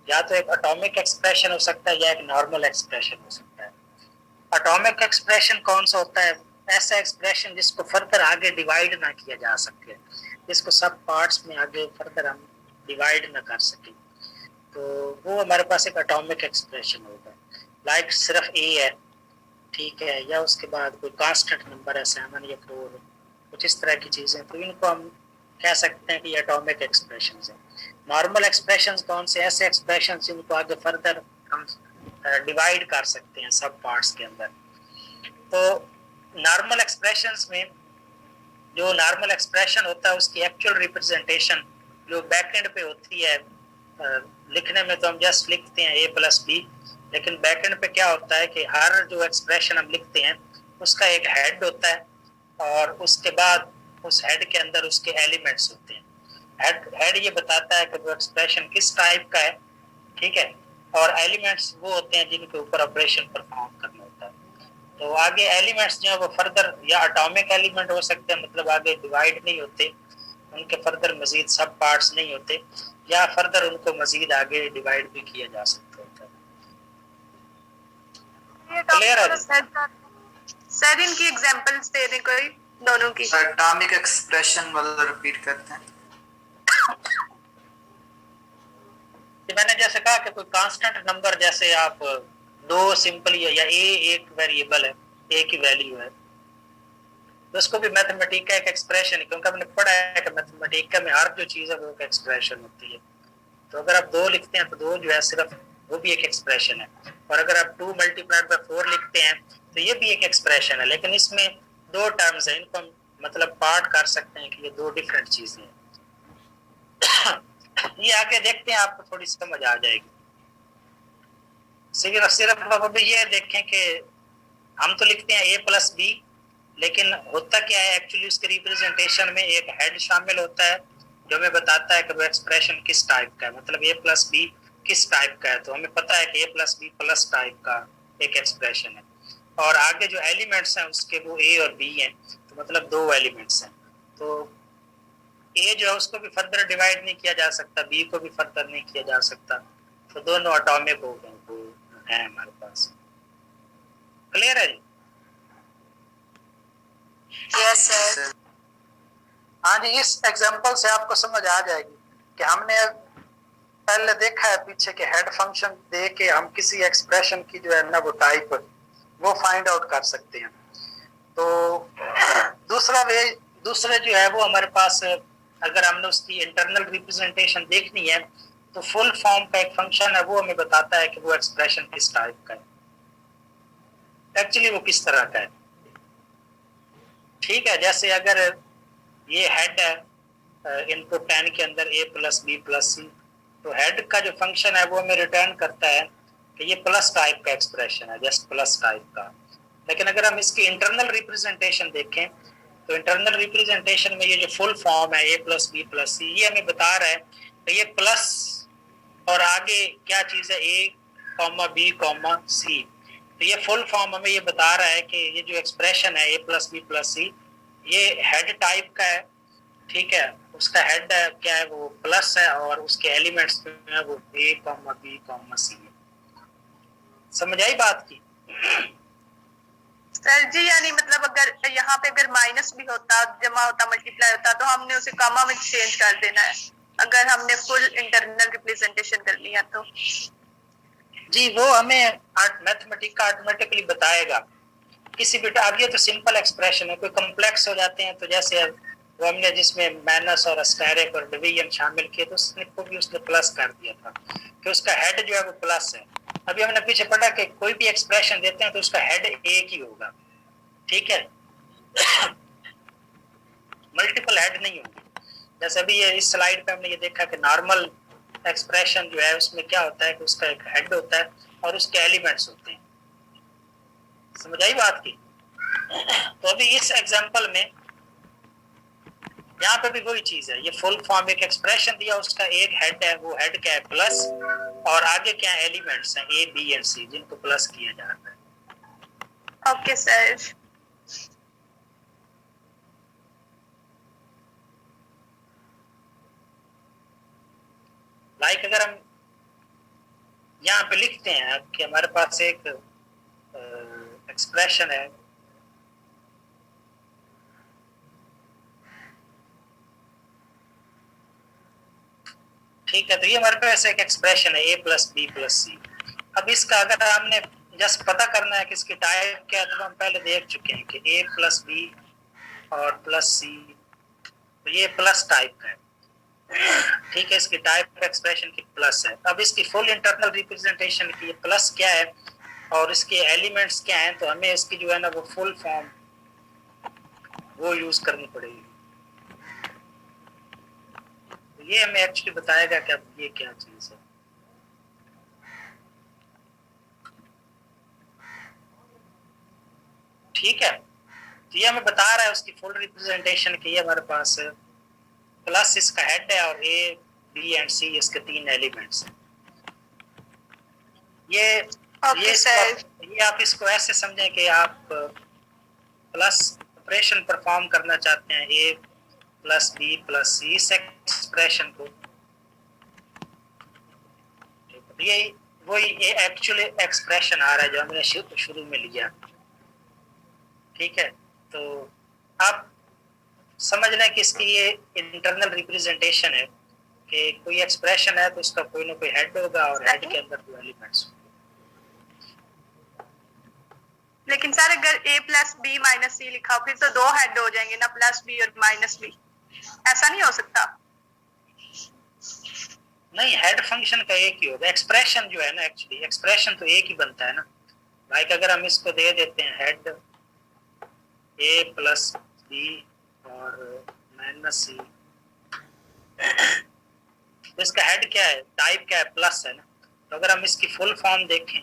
या तो एक एटॉमिक एक्सप्रेशन हो सकता है या एक नॉर्मल एक्सप्रेशन हो सकता है। एटॉमिक एक्सप्रेशन कौन सा होता है? ऐसा एक्सप्रेशन जिसको फर्दर आगे डिवाइड ना किया जा सके, जिसको सब पार्ट्स में आगे फर्दर हम डिवाइड ना कर सके, तो वो हमारे पास एक एटॉमिक एक्सप्रेशन होगा। लाइक सिर्फ A है, ठीक है, या उसके बाद कोई कांस्टेंट नंबर है 7 या 4, कुछ इस तरह की चीजें, तो इनको हम कह सकते हैं कि ये एटॉमिक एक्सप्रेशंस हैं। नॉर्मल एक्सप्रेशंस कौन से? ऐसे एक्सप्रेशंस जिनको आगे फर्दर हम डिवाइड कर सकते हैं सब पार्ट्स के अंदर। तो नॉर्मल एक्सप्रेशंस में जो नॉर्मल एक्सप्रेशन होता है उसकी एक्चुअल रिप्रेजेंटेशन जो बैकएंड पे होती है, लिखने में तो हम जस्ट लिखते हैं A+B, लेकिन बैकएंड पे क्या होता है कि हर जो एक्सप्रेशन हम लिखते हैं उसका एक हेड होता है और उसके बाद उस हेड के अंदर उसके एलिमेंट्स होते हैं। हेड ये बताता है कि वो एक्सप्रेशन किस टाइप का है, ठीक है, और एलिमेंट्स वो होते हैं जिनके ऊपर ऑपरेशन परफॉर्म करना होता है। तो आगे एलिमेंट्स जो है वो फर्दर या एटॉमिक एलिमेंट हो सकते हैं, मतलब आगे डिवाइड नहीं होते, उनके फर्दर मजीद सब पार्ट्स नहीं होते, या फर्दर उनको मजीद आगे डिवाइड भी किया जा सकता होता है। क्लियर है? सर इनकी एग्जांपल्स दे दें कोई दोनों की। एटॉमिक एक्सप्रेशन वाला रिपीट करते हैं। कि मैंने जैसे कहा कि कोई कांस्टेंट नंबर, जैसे आप दो सिंपल या ए एक वेरिएबल है, ए की वैल्यू है, तो उसको भी मैथमेटिका एक एक्सप्रेशन है, क्योंकि हमने पढ़ा है कि मैथमेटिका में हर जो चीज है वो एक एक्सप्रेशन होती है। तो अगर आप 2 लिखते हैं तो 2 जो है सिर्फ वो भी एक एक्सप्रेशन है, और अगर आप 2 मल्टीप्लाइड बाय 4 लिखते हैं तो ये भी एक एक्सप्रेशन है, लेकिन इसमें 2 टर्म्स हैं, इनको हम मतलब पार्ट कर सकते हैं कि ये 2 डिफरेंट चीजें हैं। ये आगे देखते हैं, आपको थोड़ी समझ आ जाएगी। सिर्फ आप अभी ये देखें कि हम तो लिखते हैं a प्लस बी, लेकिन होता क्या है एक्चुअली उसके रिप्रेजेंटेशन में एक हेड शामिल होता है जो हमें बताता है कि वो एक्सप्रेशन किस टाइप का है, मतलब a प्लस बी किस टाइप का है। तो हमें पता है कि a plus B plus type का एक एक्सप्रेशन है, और आगे जो एलिमेंट्स हैं उसके वो a और b हैं, तो मतलब 2 एलिमेंट्स हैं। तो a जो है उसको भी फर्दर डिवाइड नहीं किया जा सकता, b को भी फर्दर नहीं किया जा सकता, तो दोनों एटॉमिक हो गए, वो है हमारे पास। क्लियर है? Yes sir. हाँ जी, इस एग्जांपल से आपको समझ आ जाएगी कि हमने पहले देखा है पीछे के हेड फंक्शन दे के हम किसी एक्सप्रेशन की जो है ना वो टाइप वो फाइंड आउट कर सकते हैं। तो दूसरा जो है वो हमारे पास, अगर हमने उसकी इंटरनल रिप्रेजेंटेशन देखनी है तो फुल फॉर्म का एक फंक्शन है, वो हमें बताता है कि वो एक्सप्रेशन किस टाइप का है, एक्चुअली वो किस तरह का है। ठीक है, जैसे अगर ये हेड है इनपुट 10 के अंदर a प्लस बी प्लस सी, तो हेड का जो फंक्शन है वो हमें रिटर्न करता है कि ये प्लस टाइप का एक्सप्रेशन है, जस्ट प्लस टाइप का। लेकिन अगर हम इसकी इंटरनल रिप्रेजेंटेशन देखें तो इंटरनल रिप्रेजेंटेशन में ये जो फुल फॉर्म है a प्लस बी प्लस सी, ये हमें बता रहा है कि ये प्लस और आगे क्या चीज है a कॉमा बी कॉमा सी। तो ये फुल फॉर्म हमें ये बता रहा है कि ये जो एक्सप्रेशन है a प्लस बी प्लस सी, ये हेड टाइप का है। ठीक है, उसका हेड क्या है वो प्लस है, और उसके एलिमेंट्स जो है वो a कॉमा बी कॉमा सी है। समझ आई बात की? सर जी यानी मतलब अगर यहाँ पे अगर माइनस भी होता, जमा होता, मल्टीप्लाई होता, तो हमने उसे कॉमा में चेंज कर देना है अगर हमने फुल इंटरनल रिप्रेजेंटेशन करनी है तो। जी, वो हमें मैथमेटिका ऑटोमेटिकली बताएगा किसी भी। अब ये तो सिंपल एक्सप्रेशन है, कोई कॉम्प्लेक्स हो जाते हैं तो जैसे वो हमने जिसमें माइनस और एस्टेरिक और डिवीजन शामिल किए तो उसने प्लस कर दिया था कि उसका हेड जो है वो प्लस है। अभी हमने पीछे पढ़ा कि कोई भी एक्सप्रेशन देते हैं तो उसका हेड एक ही होगा। ठीक है, मल्टीपल हेड नहीं होंगे। जैसे अभी ये इस स्लाइड पे हमने ये देखा कि नॉर्मल एक्सप्रेशन जो है उसमें क्या होता है कि उसका एक हेड होता है और उसके एलिमेंट्स होते हैं। समझ आई बात की? तो अभी इस एग्जांपल में यहाँ पे भी वही चीज है, ये फुल फॉर्म एक एक्सप्रेशन दिया, उसका एक हेड है, वो हेड क्या है प्लस, और आगे क्या एलिमेंट्स हैं ए बी एंड सी जिनको प्लस किया जाता है। Okay sir. लाइक अगर हम यहाँ पे लिखते हैं कि हमारे पास एक एक्सप्रेशन है, ठीक है, तो ये हमारे पास एक एक्सप्रेशन है a प्लस बी प्लस सी। अब इसका अगर हमने जस्ट पता करना है कि इसकी टाइप क्या है, तो हम पहले देख चुके हैं कि a प्लस बी और प्लस सी, तो ये प्लस टाइप का है। ठीक है, इसकी टाइप एक्सप्रेशन की प्लस है। अब इसकी फुल इंटरनल रिप्रेजेंटेशन की प्लस क्या है और इसके एलिमेंट्स क्या हैं, तो हमें इसकी जो है ना वो फुल फॉर्म वो यूज करनी पड़ेगी। तो ये हमें एक्चुअली बताएगा कि अब ये क्या चीज है। ठीक है, तो ये हमें बता रहा है उसकी फुल रिप्रेजेंटेशन की, हमारे पास प्लस इसका हेड है और ए बी एंड सी इसके 3 एलिमेंट्स हैं। ये ये आप इसको ऐसे समझें कि आप प्लस ऑपरेशन परफॉर्म करना चाहते हैं ए प्लस बी प्लस सी, इस एक्सप्रेशन को, ये वही ये एक्चुअली एक्सप्रेशन आ रहा है जो हमने शुरू में लिया। ठीक है, तो आप समझ लें कि इसकी ये इंटरनल रिप्रेजेंटेशन है कि कोई एक्सप्रेशन है तो उसका कोई ना कोई हेड होगा और हेड के अंदर दो एलिमेंट्स। लेकिन सर अगर a प्लस बी माइनस सी लिखा हो फिर तो दो हेड हो जाएंगे ना, प्लस बी और माइनस बी, ऐसा नहीं हो सकता? नहीं, हेड फंक्शन का एक ही होगा। एक्सप्रेशन जो है ना, एक्चुअली एक्सप्रेशन तो एक ही बनता है ना। लाइक अगर हम इसको दे देते हैं हेड ए प्लस बी और माइनस सी, तो इसका हेड क्या है, टाइप क्या है, प्लस है ना। तो अगर हम इसकी फुल फॉर्म देखें,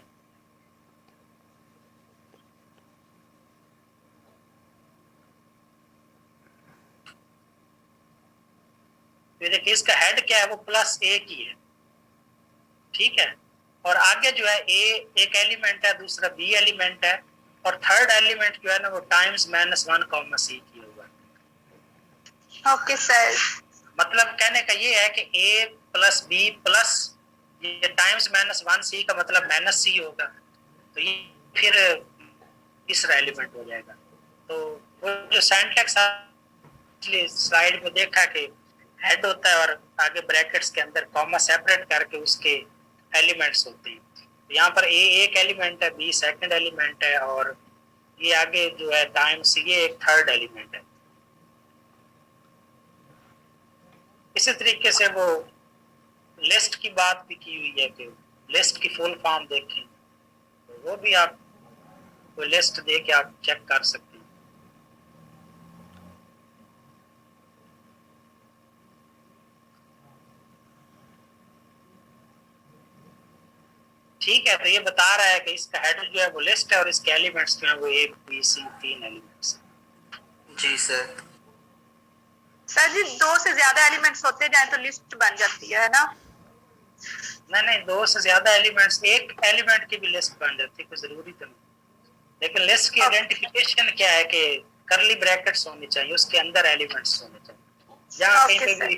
तो देखिए इसका हेड क्या है, वो प्लस ए की है। ठीक है, और आगे जो है ए एक एलिमेंट है, दूसरा बी एलिमेंट है, और थर्ड एलिमेंट जो है ना वो टाइम्स माइनस वन कॉमा सी की होगा। Okay sir. मतलब कहने का ये है कि ए प्लस बी प्लस ये टाइम्स माइनस वन सी का मतलब माइनस सी होगा, तो ये फिर तीसरा एलिमेंट हो जाएगा। तो वो जो सिंटैक्स स्लाइड में देखा कि हेड होता है और आगे ब्रैकेट्स के अंदर कॉमा सेपरेट करके उसके एलिमेंट्स होते हैं। तो यहाँ पर ए एक एलिमेंट है, बी सेकंड एलिमेंट है, और ये आगे जो है टाइम्स ये एक थर्ड एलिमेंट है। इसी तरीके से वो लिस्ट की बात भी की हुई है कि लिस्ट की फुल फॉर्म देखें, तो वो भी आप कोई लिस्ट दे के आप चेक कर सकते हैं। ठीक है, तो ये बता रहा है कि इसका हेड जो है वो लिस्ट है और इसके एलिमेंट्स जो है वो ए बी सी तीन एलिमेंट्स। जी सर। सर जी दो से ज्यादा एलिमेंट्स होते जाए तो लिस्ट बन जाती है ना? नहीं नहीं, दो से ज्यादा एलिमेंट्स, एक एलिमेंट की भी लिस्ट बन जाती है, कोई जरूरी तो नहीं। लेकिन लिस्ट की आइडेंटिफिकेशन क्या है कि करली ब्रैकेट्स होनी चाहिए, उसके अंदर एलिमेंट्स होने चाहिए। जहाँ कहीं पे भी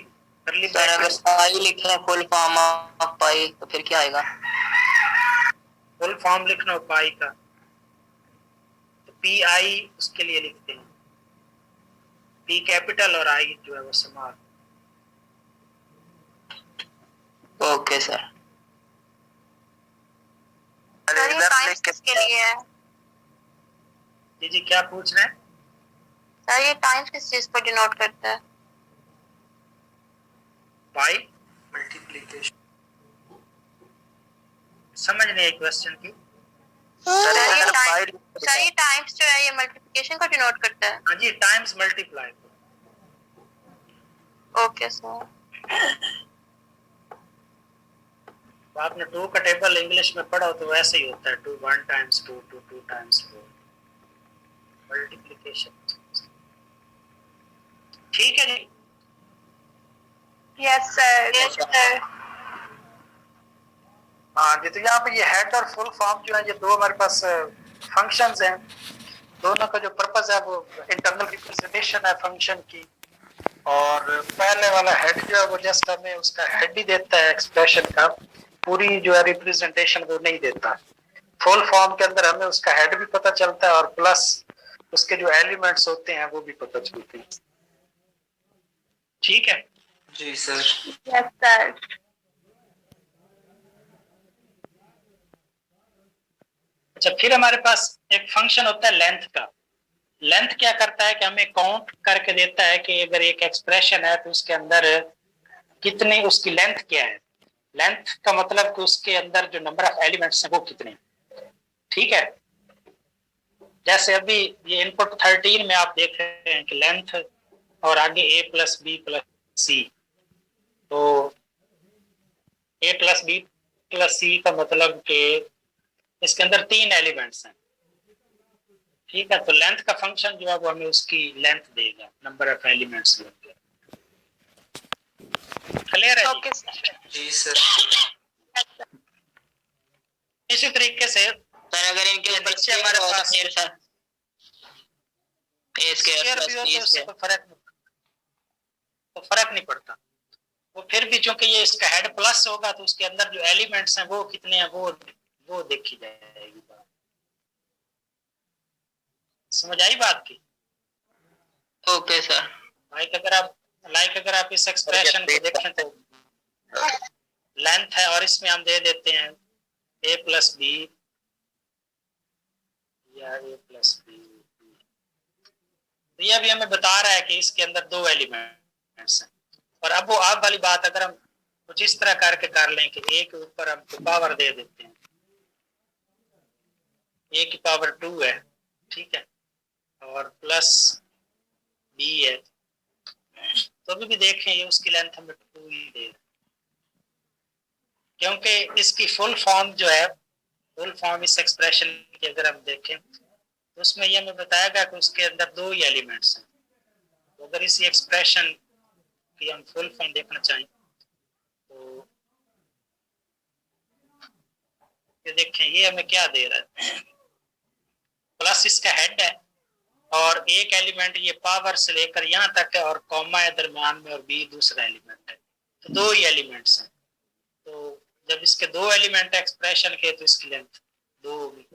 करली सर अगर ब्रैकेट्स पाई लिख लें फुल फॉर्म ऑफ पाई तो फिर क्या आएगा? फुल फॉर्म लिखना हो पाई का तो पी आई उसके लिए लिखते हैं, पी कैपिटल और आई जो है वो स्मॉल। Okay sir. सर ये टाइम्स किसके लिए है? जी जी, क्या पूछ रहे हैं? सर ये टाइम्स किस चीज को डिनोट करता है? पाई मल्टीप्लिकेशन। समझ नहीं आई क्वेश्चन की। सर ये टाइम्स जो है ये मल्टीप्लिकेशन को डिनोट करता है। हाँ जी, टाइम्स मल्टीप्लाई। Okay sir. तो आपने टू का टेबल इंग्लिश में पढ़ा हो तो वैसे ही होता है, two one times two, two two times four, multiplication. ठीक है जी। Yes sir. Yes sir. हाँ जी, तो यहाँ पे ये हेड और फुल फॉर्म जो है ये दो हमारे पास फंक्शंस हैं। दोनों का जो पर्पस है वो इंटरनल रिप्रेजेंटेशन है फंक्शन की, और पहले वाला हेड जो है वो जस्ट हमें उसका हेड ही देता है एक्सप्रेशन का, पूरी जो है रिप्रेजेंटेशन वो नहीं देता। फुल फॉर्म के अंदर हमें उसका हेड भी पता चलता है और प्लस उसके जो एलिमेंट्स होते हैं वो भी पता चलते हैं। ठीक है जी सर। Yes sir. अच्छा, फिर हमारे पास एक फंक्शन होता है लेंथ का। लेंथ क्या करता है कि हमें काउंट करके देता है कि अगर एक एक्सप्रेशन है तो उसके अंदर कितनी उसकी लेंथ क्या है। लेंथ का मतलब कि उसके अंदर जो नंबर ऑफ एलिमेंट्स हैं वो कितने। ठीक है, जैसे अभी ये इनपुट 13 में आप देख रहे हैं कि लेंथ और आगे a प्लस बी प्लस सी, तो a प्लस बी प्लस सी का मतलब कि इसके अंदर तीन एलिमेंट्स हैं। ठीक है, तो लेंथ का फंक्शन जो है वो हमें उसकी लेंथ देगा, नंबर ऑफ एलिमेंट्स देगा। क्लियर है जी सर। इसी तरीके से सर अगर इनके ये ऊपर नीचे हमारे हो तो पास फिर सर ए स्क्वायर स्क्वायर प्लस भी हो बी तो उससे स्क्वायर। कोई फर्क नहीं पड़ता। वो फिर भी चूंकि ये इसका हेड प्लस होगा तो उसके अंदर जो एलिमेंट्स हैं वो कितने हैं वो देखी जाएगी बात। समझ आई बात की? Okay sir. लाइक अगर आप इस एक्सप्रेशन को देखें तो लेंथ है और इसमें हम दे देते हैं a प्लस बी या a प्लस बी। तो ये अभी हमें बता रहा है कि इसके अंदर दो एलिमेंट्स हैं। और अब वो आप वाली बात अगर हम कुछ इस तरह करके कर लें कि a के ऊपर हम पावर दे देते हैं, a की पावर 2 है, ठीक है, और प्लस b है, तो अभी भी देखें ये उसकी लेंथ हमें 2 ही दे रहा है, क्योंकि इसकी फुल फॉर्म जो है, फुल फॉर्म इस एक्सप्रेशन की अगर हम देखें तो उसमें ये हमें बताएगा कि उसके अंदर दो ही एलिमेंट्स हैं। तो अगर इसी एक्सप्रेशन की हम फुल फॉर्म देखना चाहें तो ये देखें ये हमें क्या दे रहा है, प्लस इसका हेड है और एक एलिमेंट ये पावर से लेकर यहाँ तक है और कॉमा है दरम्यान में और बी दूसरा एलिमेंट है, तो दो ही एलिमेंट्स हैं। तो जब इसके दो एलिमेंट एक्सप्रेशन के तो इसकी लेंथ 2 होगी।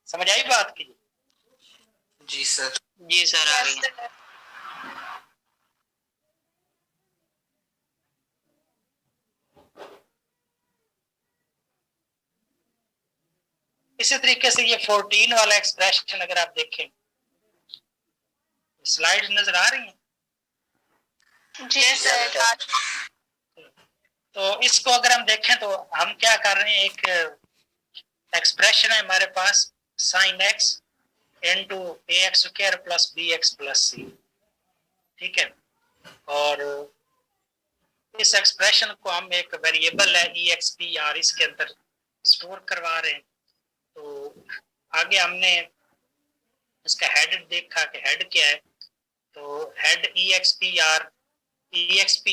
समझ आई बात की? जी सर। जी सर आ गई। इसी तरीके से ये 14 वाला एक्सप्रेशन अगर आप देखें, स्लाइड नजर आ रही हैं? जी सर। तो इसको अगर हम देखें तो हम क्या कर रहे हैं, एक एक्सप्रेशन है हमारे पास sine X into A X square plus B X plus C, ठीक है, और इस एक्सप्रेशन को हम एक वेरिएबल है ई एक्स पी आर इसके अंदर स्टोर करवा रहे हैं। तो आगे हमने इसका हेड देखा कि हेड क्या है, तो हेड ई एक्स पी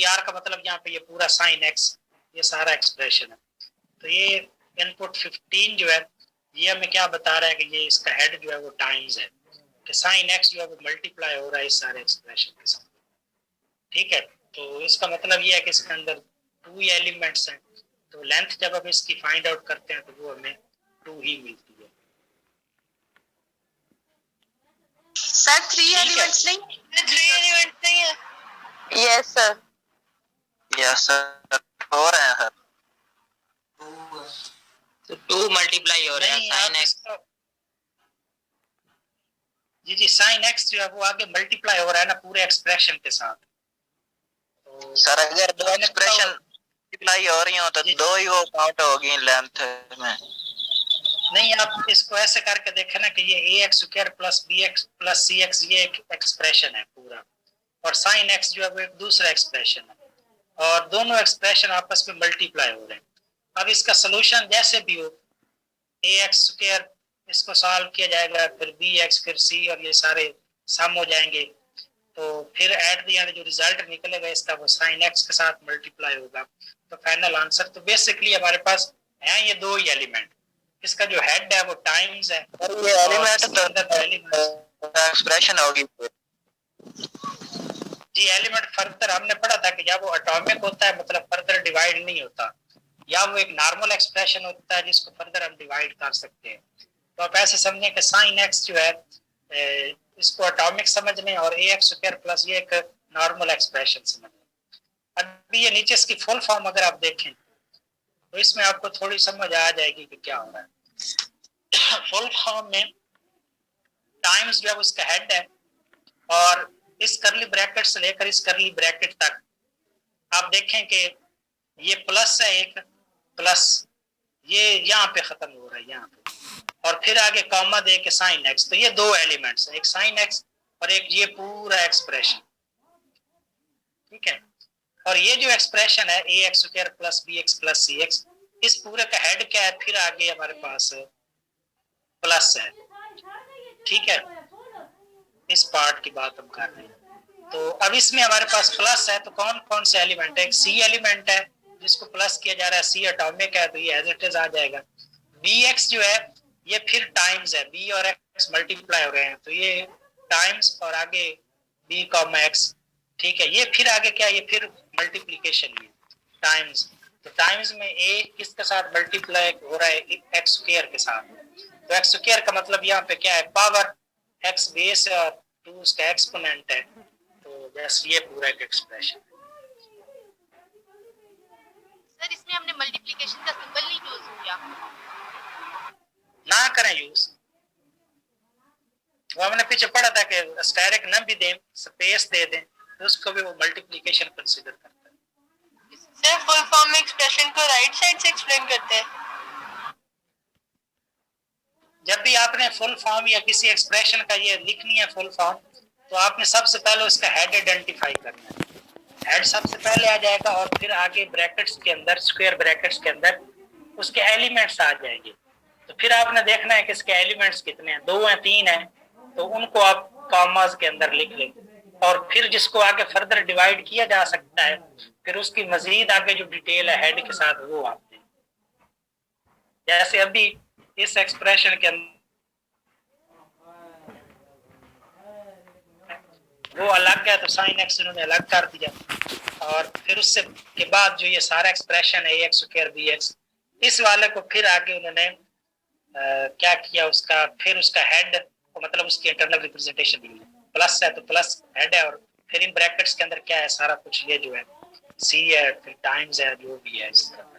आर का मतलब यहाँ पे ये पूरा साइन एक्स, ये सारा एक्सप्रेशन है। तो ये इनपुट 15 जो है ये हमें क्या बता रहा है कि ये इसका हेड जो है वो टाइम्स है, कि साइन एक्स जो है वो मल्टीप्लाई हो रहा है इस सारे एक्सप्रेशन के साथ, ठीक है। तो इसका मतलब ये है कि इसके अंदर 2 एलिमेंट्स हैं, तो लेंथ जब हम इसकी फाइंड आउट करते हैं तो वो हमें 2 ही मिलती है। सर 3 एलिमेंट्स नहीं, 3 एलिमेंट्स नहीं है। Yes sir. यस सर हो रहे हैं सर। तो 2 मल्टीप्लाई हो रहा है साइन एक्स। जी साइन एक्स जो है वो आगे मल्टीप्लाई हो रहा है ना पूरे एक्सप्रेशन के साथ। तो सर अगर दो एक्सप्रेशन मल्टीप्लाई हो रही हो तो दो ही वो काउंट होगी लेंथ में। नहीं, आप इसको ऐसे करके देखें ना कि ये A X square plus B X plus C X ये एक एक्सप्रेशन है पूरा, और साइन एक्स जो है वो एक दूसरा एक्सप्रेशन है, और दोनों एक्सप्रेशन आपस में मल्टीप्लाई हो रहे हैं। अब इसका सोल्यूशन जैसे भी हो, ए एक्स स्क्वायर इसको सॉल्व किया जाएगा, फिर बी एक्स फिर सी, और ये सारे सम हो जाएंगे, तो फिर एट द एंड जो रिजल्ट निकलेगा इसका वो साइन एक्स के साथ मल्टीप्लाई होगा, तो फाइनल आंसर। तो बेसिकली हमारे पास है ये दो ही एलिमेंट, इसका जो हेड है वो टाइम्स है, ये एलिमेंट तो एक्सप्रेशन होगी। जी एलिमेंट फर्दर हमने पढ़ा था कि जब वो एटॉमिक होता है मतलब फर्दर डिवाइड नहीं होता, या वो एक नॉर्मल एक्सप्रेशन होता है जिसको फर्दर हम डिवाइड कर सकते हैं। तो आप ऐसे समझें कि साइन एक्स जो है इसको एटॉमिक समझ लें और ए एक्स स्क्वायर प्लस ये एक नॉर्मल एक्सप्रेशन समझ लें। अभी ये नीचे इसकी फुल फॉर्म अगर आप देखें तो इसमें आपको थोड़ी समझ आ जाएगी कि क्या हो रहा है। फुल फॉर्म में टाइम्स जो है उसका हेड है, और इस करली ब्रैकेट से लेकर इस करली ब्रैकेट तक आप देखें कि ये प्लस है एक, प्लस ये यहाँ पे खत्म हो रहा है यहाँ पे, और फिर आगे कॉमा दे के साइन एक्स, तो ये दो एलिमेंट्स है, एक साइन एक्स और एक ये पूरा एक्सप्रेशन, ठीक है। और ये जो एक्सप्रेशन है A X square plus B X plus C X, इस पूरे का हेड क्या है, फिर आगे हमारे पास प्लस है, ठीक है। इस पार्ट की बात हम कर रहे हैं। तो अब इसमें हमारे पास प्लस है, तो कौन कौन से एलिमेंट है, एक सी एलिमेंट है जिसको प्लस किया जा रहा है, सी एटॉमिक है तो ये एज इट इज आ जाएगा। बी एक्स जो है ये फिर टाइम्स है, बी और एक्स मल्टीप्लाई हो रहे हैं तो ये टाइम्स और आगे बी कॉमा एक्स, ठीक है। ये फिर आगे क्या, ये फिर मल्टीप्लीकेशन, ये टाइम्स, तो टाइम्स में ए किसके साथ मल्टीप्लाई हो रहा है, एक्स स्क्वायर के साथ। तो एक्स स्क्वायर का मतलब यहाँ पे क्या है, पावर, एक्स बेस है और 2 उसका एक्सपोनेंट है, तो बस ये पूरा एक एक्सप्रेशन। सर इसमें हमने मल्टीप्लिकेशन का सिंबल नहीं यूज किया। ना करें यूज, वो हमने पीछे पढ़ा था कि स्टेरिक न भी दें, स्पेस दे दें तो उसको भी वो मल्टीप्लिकेशन कंसीडर करता है। सर फुल फॉर्म में एक्सप्रेशन को राइट साइड से एक्सप्लेन करते हैं। जब भी आपने फुल फॉर्म या किसी एक्सप्रेशन का ये लिखनी है फुल फॉर्म, तो आपने सबसे पहले उसका हेड आइडेंटिफाई करना है। हेड सबसे पहले आ जाएगा और फिर आगे ब्रैकेट्स के अंदर, स्क्वायर ब्रैकेट्स के अंदर उसके एलिमेंट्स आ जाएंगे। तो फिर आपने देखना है कि इसके एलिमेंट्स कितने हैं, 2 हैं 3 हैं, तो उनको आप कॉमास के अंदर लिख लें। और फिर जिसको आगे फर्दर डिवाइड किया जा सकता है, फिर उसकी मजीद आगे जो डिटेल है हेड के साथ वो आप दें। जैसे अभी इस एक्सप्रेशन के अंदर वो अलग है तो साइन एक्स उन्होंने अलग कर दिया, और फिर उससे के बाद जो ये सारा एक्सप्रेशन है एक्स स्क्वायर बी एक्स, इस वाले को फिर आगे उन्होंने क्या किया, उसका फिर उसका हेड मतलब उसकी इंटरनल रिप्रेजेंटेशन दी, प्लस है तो प्लस हेड है, और फिर इन ब्रैकेट्स के अंदर क्या है सारा कुछ, ये जो है सी है फिर टाइम्स है जो भी है इस तरह।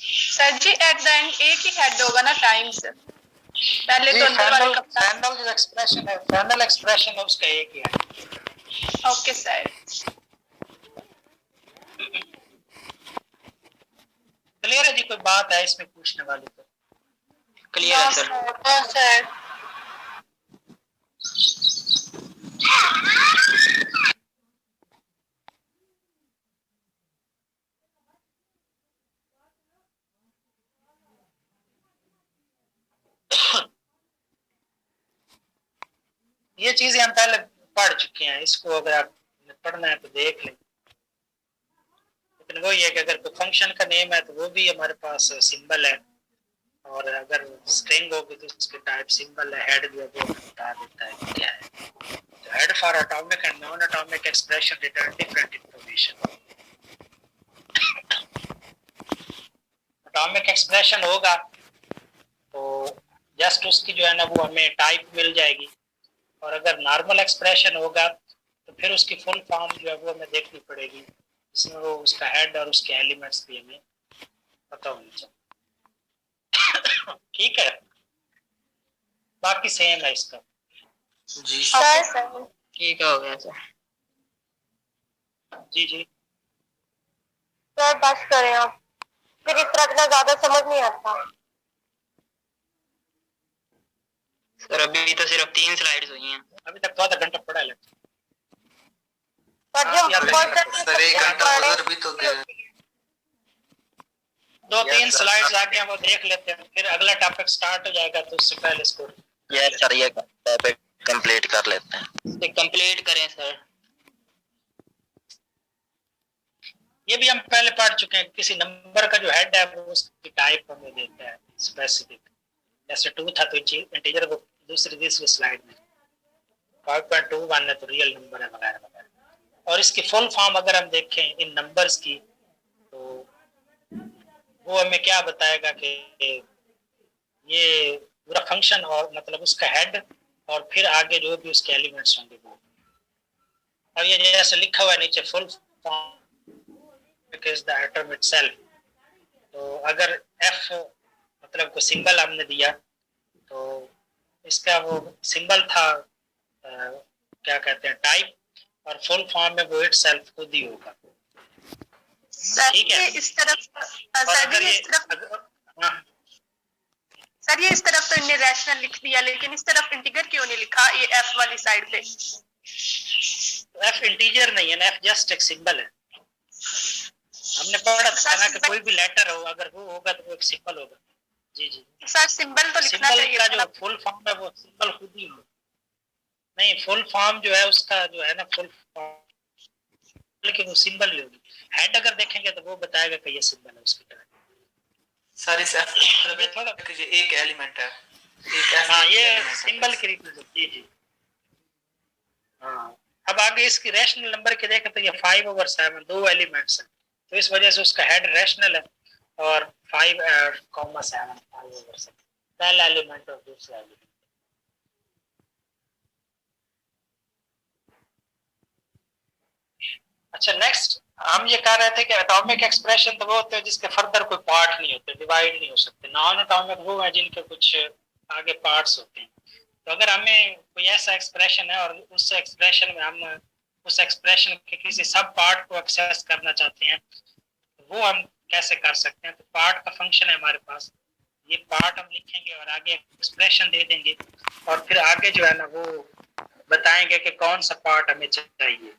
Sir ji at the end एक ही हेड होगा ना टाइम्स, पहले तो अंदर वाले का। फाइनल जो एक्सप्रेशन है, फाइनल एक्सप्रेशन है उसका एक ही है। Okay sir. क्लियर है जी, कोई बात है इसमें पूछने वाली तो? क्लियर है सर। हाँ सर। ये चीजें हम पहले पढ़ चुके हैं, इसको अगर आप पढ़ना है तो देख लें। लेकिन वो ये कि अगर कोई फंक्शन का नेम है तो वो भी हमारे पास सिंबल है, और अगर स्ट्रिंग होगी तो उसके टाइप सिंबल है, हेड जो है वो बता देता है क्या है। तो head for atomic and non atomic expression return different information. Atomic expression होगा तो जस्ट उसकी जो है ना वो हमें टाइप मिल जाएगी, और अगर नॉर्मल एक्सप्रेशन होगा तो फिर उसकी फुल फॉर्म जो है वो हमें देखनी पड़ेगी, जिसमें वो उसका हेड और उसके एलिमेंट्स भी हमें पता होनी चाहिए। ठीक है, बाकी सेम है इसका। जी सर ठीक हो गया सर। जी जी सर बस करें आप, फिर इस तरह का ज्यादा समझ नहीं आता। सर अभी तो सिर्फ 3 स्लाइड्स हुई हैं। अभी तक तो आधा घंटा पढ़ा है। पर जब सर 1 घंटा गुजर भी तो गया। 2-3 स्लाइड्स आगे हैं वो देख लेते हैं, फिर अगला टॉपिक स्टार्ट हो जाएगा तो उससे पहले इसको यस सर, ये टॉपिक कंप्लीट कर लेते हैं। कंप्लीट करें सर। ये भी हम पहले पढ़ चुके हैं, किसी नंबर का जो हेड है वो उसकी टाइप हमें देता है स्पेसिफिक। जैसे 2 था तो इंटीजर को दूसरी स्लाइड में 5.21 है तो रियल नंबर है वगैरह वगैरह। और इसकी फुल फॉर्म अगर हम देखें इन नंबर्स की तो वो हमें क्या बताएगा कि ये पूरा फंक्शन और मतलब उसका हेड और फिर आगे जो भी उसके एलिमेंट्स होंगे वो। अब ये जैसे लिखा हुआ है नीचे full form is the atom itself, तो अगर F मतलब को सिंबल हमने दिया तो इसका वो सिंबल था क्या कहते हैं टाइप, और फुल फॉर्म में वो इटसेल्फ खुद ही होगा। ठीक है, इस तरफ सर ये इस तरफ तो इन्हें रैशनल लिख दिया, लेकिन इस तरफ इंटीजर क्यों नहीं लिखा ये F वाली साइड पे? F इंटीजर नहीं है ना, F जस्ट एक सिंबल है। हमने पढ़ा था ना कि कोई भी लेटर हो अगर वो होगा तो वो एक सिंबल होगा। जी जी सर सिंबल तो लिखना चाहिए का जो फुल फॉर्म है वो सिंबल खुद ही हो। नहीं, फुल फॉर्म जो है उसका जो है ना फुल फॉर्म, लेकिन वो सिंबल ही होगी। हेड अगर देखेंगे तो वो बताएगा कि ये सिंबल है उसकी तरह। सर इस F ये थोड़ा कीजिए, एक एलिमेंट है, एक F हाँ, ये element है सिंबल बस। की रिप्रेजेंट जी। हाँ, अब आगे इसकी रैशनल नंबर के देखें तो ये 5/7 दो एलिमेंट्स हैं, तो इस वजह से उसका हेड रैशनल है और 5,7 5/7 पहला एलिमेंट और दूसरा एलिमेंट। अच्छा, नेक्स्ट हम ये कह रहे थे कि एटॉमिक एक्सप्रेशन तो वो होते हैं जिसके फर्दर कोई पार्ट नहीं होते, डिवाइड नहीं हो सकते। नॉन एटॉमिक वो है जिनके कुछ आगे पार्ट्स होते हैं। तो अगर हमें कोई ऐसा एक्सप्रेशन है और उस एक्सप्रेशन में हम उस एक्सप्रेशन के किसी सब पार्ट को एक्सेस करना चाहते हैं, तो वो हम कैसे कर सकते हैं? तो पार्ट का फंक्शन है हमारे पास, ये पार्ट हम लिखेंगे और आगे एक्सप्रेशन दे देंगे और फिर आगे जो है ना वो बताएंगे कि कौन सा पार्ट हमें चाहिए।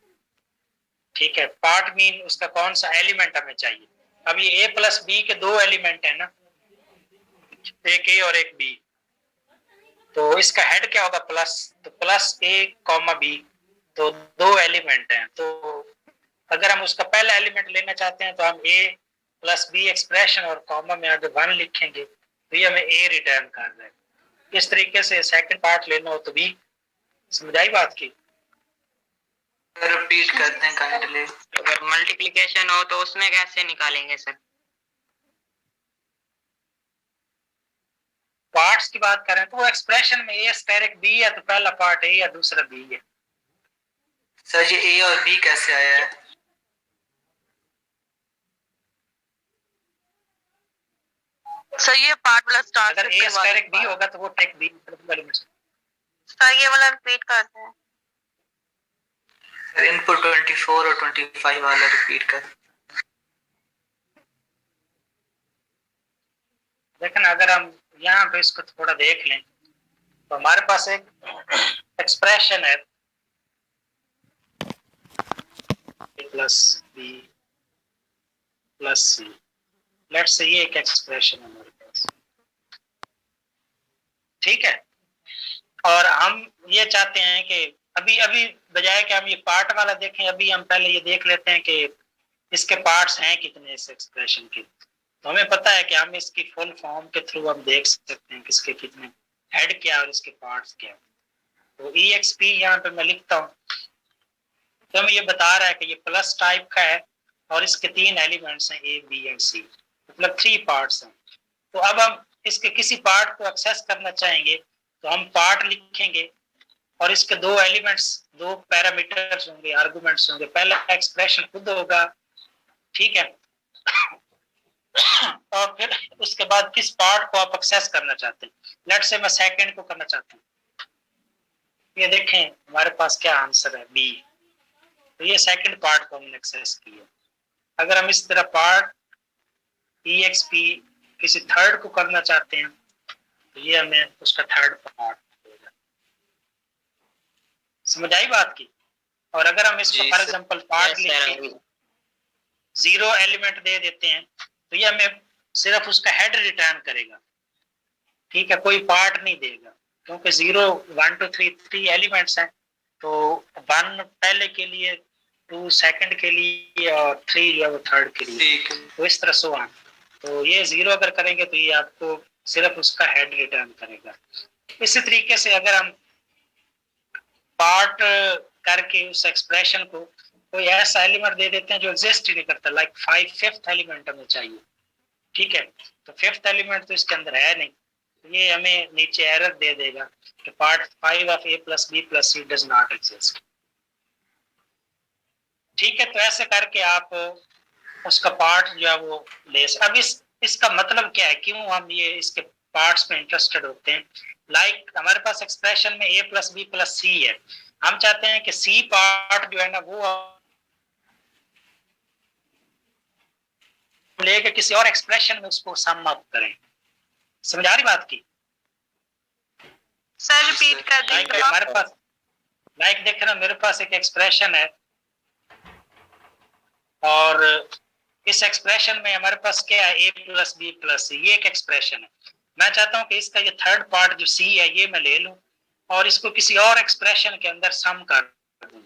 ठीक है, पार्ट मीन उसका कौन सा एलिमेंट हमें चाहिए। अब ये a प्लस बी के दो एलिमेंट है ना, एक ए और एक बी, तो इसका हेड क्या होगा? प्लस, तो प्लस ए कॉमा बी, तो दो एलिमेंट हैं। तो अगर हम उसका पहला एलिमेंट लेना चाहते हैं तो हम a प्लस बी एक्सप्रेशन और कॉमा में आगे 1 लिखेंगे, तो ये हमें a रिटर्न कर देगा। इस तरीके से सेकंड पार्ट लेना हो तो b। समझाई बात की? रिपीट करते हैं काइंडली। अगर मल्टीप्लिकेशन हो तो उसमें कैसे निकालेंगे सर? पार्ट्स की बात करें तो वो एक्सप्रेशन में a स्टेरिक b है, तो पहला पार्ट a या दूसरा b है। सर ये ए और बी कैसे आया है? सर ये पार्ट प्लस स्टार अगर a स्टेरिक b होगा तो वो टेक b सर ये वाला रिपीट करते हैं। इनपुट 24 और 25 वाला रिपीट कर। लेकिन अगर हम यहाँ पे इसको थोड़ा देख लें तो हमारे पास एक एक्सप्रेशन है a plus B plus C. Let's say ये एक एक्सप्रेशन है हमारे पास, ठीक है। और हम ये चाहते हैं कि अभी अभी बजाय कि हम ये पार्ट वाला देखें, अभी हम पहले ये देख लेते हैं कि इसके पार्ट्स हैं कितने इस एक्सप्रेशन के। तो हमें पता है कि हम इसकी फुल फॉर्म के थ्रू हम देख सकते हैं किसके कितने हेड क्या और इसके पार्ट्स क्या। तो EXP यहाँ पे मैं लिखता हूँ, तो हमें ये बता रहा है कि ये प्लस टाइप का है और इसके 3 एलिमेंट्स हैं A, B एंड C, मतलब 3 पार्ट्स हैं। तो अब हम इसके किसी पार्ट को एक्सेस करना चाहेंगे तो हम पार्ट लिखेंगे और इसके 2 एलिमेंट्स, 2 पैरामीटर्स होंगे, आर्गुमेंट्स होंगे। पहला एक्सप्रेशन खुद होगा, ठीक है, और फिर उसके बाद किस पार्ट को आप एक्सेस करना चाहते हैं। लेट्स से मैं सेकंड को करना चाहता हूँ, ये देखें हमारे पास क्या आंसर है, बी। तो ये सेकंड पार्ट को हमने एक्सेस किया। अगर हम इस तरह पार्ट EXP किसी थर्ड को करना चाहते हैं तो ये हमें उसका थर्ड पार्ट देगा। समझ आई बात की? और अगर हम इसको फॉर एग्जांपल पार्ट लिख के 0 एलिमेंट दे देते हैं तो ये हमें सिर्फ उसका हेड रिटर्न करेगा, ठीक है, कोई पार्ट नहीं देगा, क्योंकि 0 1 2 3 एलिमेंट्स हैं। तो 1 पहले के लिए, 2 सेकंड के लिए और 3 जो है वो थर्ड के लिए, तो इस तरह से वन। तो ये 0 अगर करेंगे तो ये आपको सिर्फ उसका हेड रिटर्न करेगा। इसी तरीके से अगर हम पार्ट करके उस एक्सप्रेशन को कोई ऐसा एलिमेंट दे देते हैं जो एग्जिस्ट ही नहीं करता, लाइक 5th एलिमेंट हमें चाहिए, ठीक है, तो 5th एलिमेंट तो इसके अंदर है नहीं, तो ये हमें नीचे एरर दे देगा कि part 5 of A plus B plus C does not exist. ठीक है, तो ऐसे करके आप उसका पार्ट जो है वो ले। अब इसका मतलब क्या है, क्यों हम ये इसके पार्ट्स में इंटरेस्टेड होते हैं? लाइक हमारे पास एक्सप्रेशन में A plus B plus C है, हम चाहते हैं कि C पार्ट जो है ना वो लेके किसी और एक्सप्रेशन में उसको सम अप करें। समझ आ रही बात की? सर रिपीट कर लाइक दीजिए। हमारे पास, लाइक देख ना, मेरे पास एक एक्सप्रेशन है और इस एक्सप्रेशन में हमारे पास क्या है, A plus B plus C, ये एक एक्सप्रेशन है। मैं चाहता हूं कि इसका ये थर्ड पार्ट जो C है ये मैं ले लूं और इसको किसी और एक्सप्रेशन के अंदर सम कर दूं,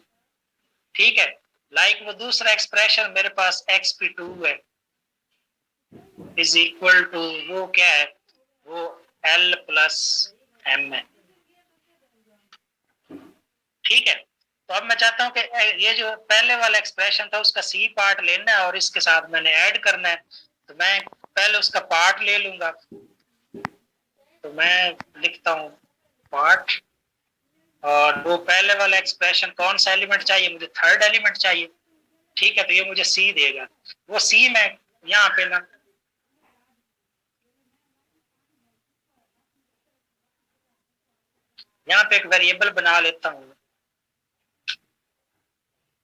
ठीक है। लाइक वो दूसरा एक्सप्रेशन मेरे पास XP2 है, इज इक्वल टू, वो क्या है, वो L प्लस M है। ठीक है, तो अब मैं चाहता हूं कि ये जो पहले वाला एक्सप्रेशन था उसका सी पार्ट लेना है और इसके साथ मैंने ऐड करना है। तो मैं पहले उसका पार्ट ले लूंगा, तो मैं लिखता हूं पार्ट, और वो पहले वाला एक्सप्रेशन कौन सा एलिमेंट चाहिए मुझे, थर्ड एलिमेंट चाहिए। ठीक है, तो ये मुझे सी देगा। वो सी मैं यहाँ पे ना यहाँ पे एक वेरिएबल बना लेता हूँ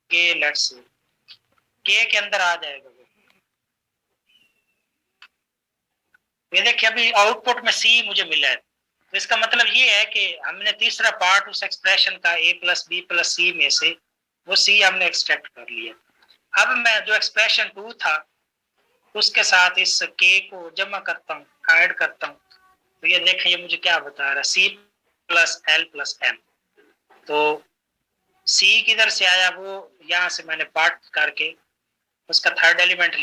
के, लेट्स से के अंदर आ जाएगा वो। ये देखिए अभी आउटपुट में सी मुझे मिला है, तो इसका मतलब ये है कि हमने तीसरा पार्ट उस एक्सप्रेशन का a प्लस बी प्लस सी में से वो सी हमने एक्सट्रैक्ट कर लिया। अब मैं जो एक्सप्रेशन 2 था उसके साथ इस के को जमा करता हूँ, ऐड करता हूँ, तो ये देखें ये मुझे क्या बता रहा है, C plus L plus M. तो सी किधर से आया, वो यहाँ से मैंने पार्ट करके उसका थर्ड एलिमेंट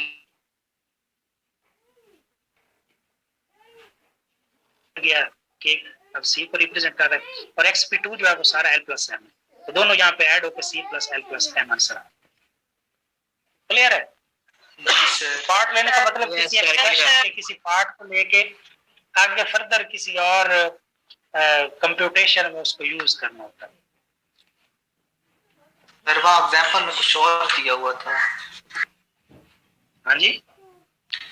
गया के, अब सी को रिप्रेजेंट कर रहा है, और xp2 जो है वो सारा l प्लस एम है। तो दोनों यहाँ पे ऐड होकर C plus L plus M answer है। क्लियर है? पार्ट लेने का मतलब किसी एक्सप्रेशन के किसी पार्ट को लेके आगे फर्दर किसी और कंप्यूटेशन में उसको यूज करना होता है। सर वहाँ एग्जाम्पल में कुछ और दिया हुआ था। हाँ जी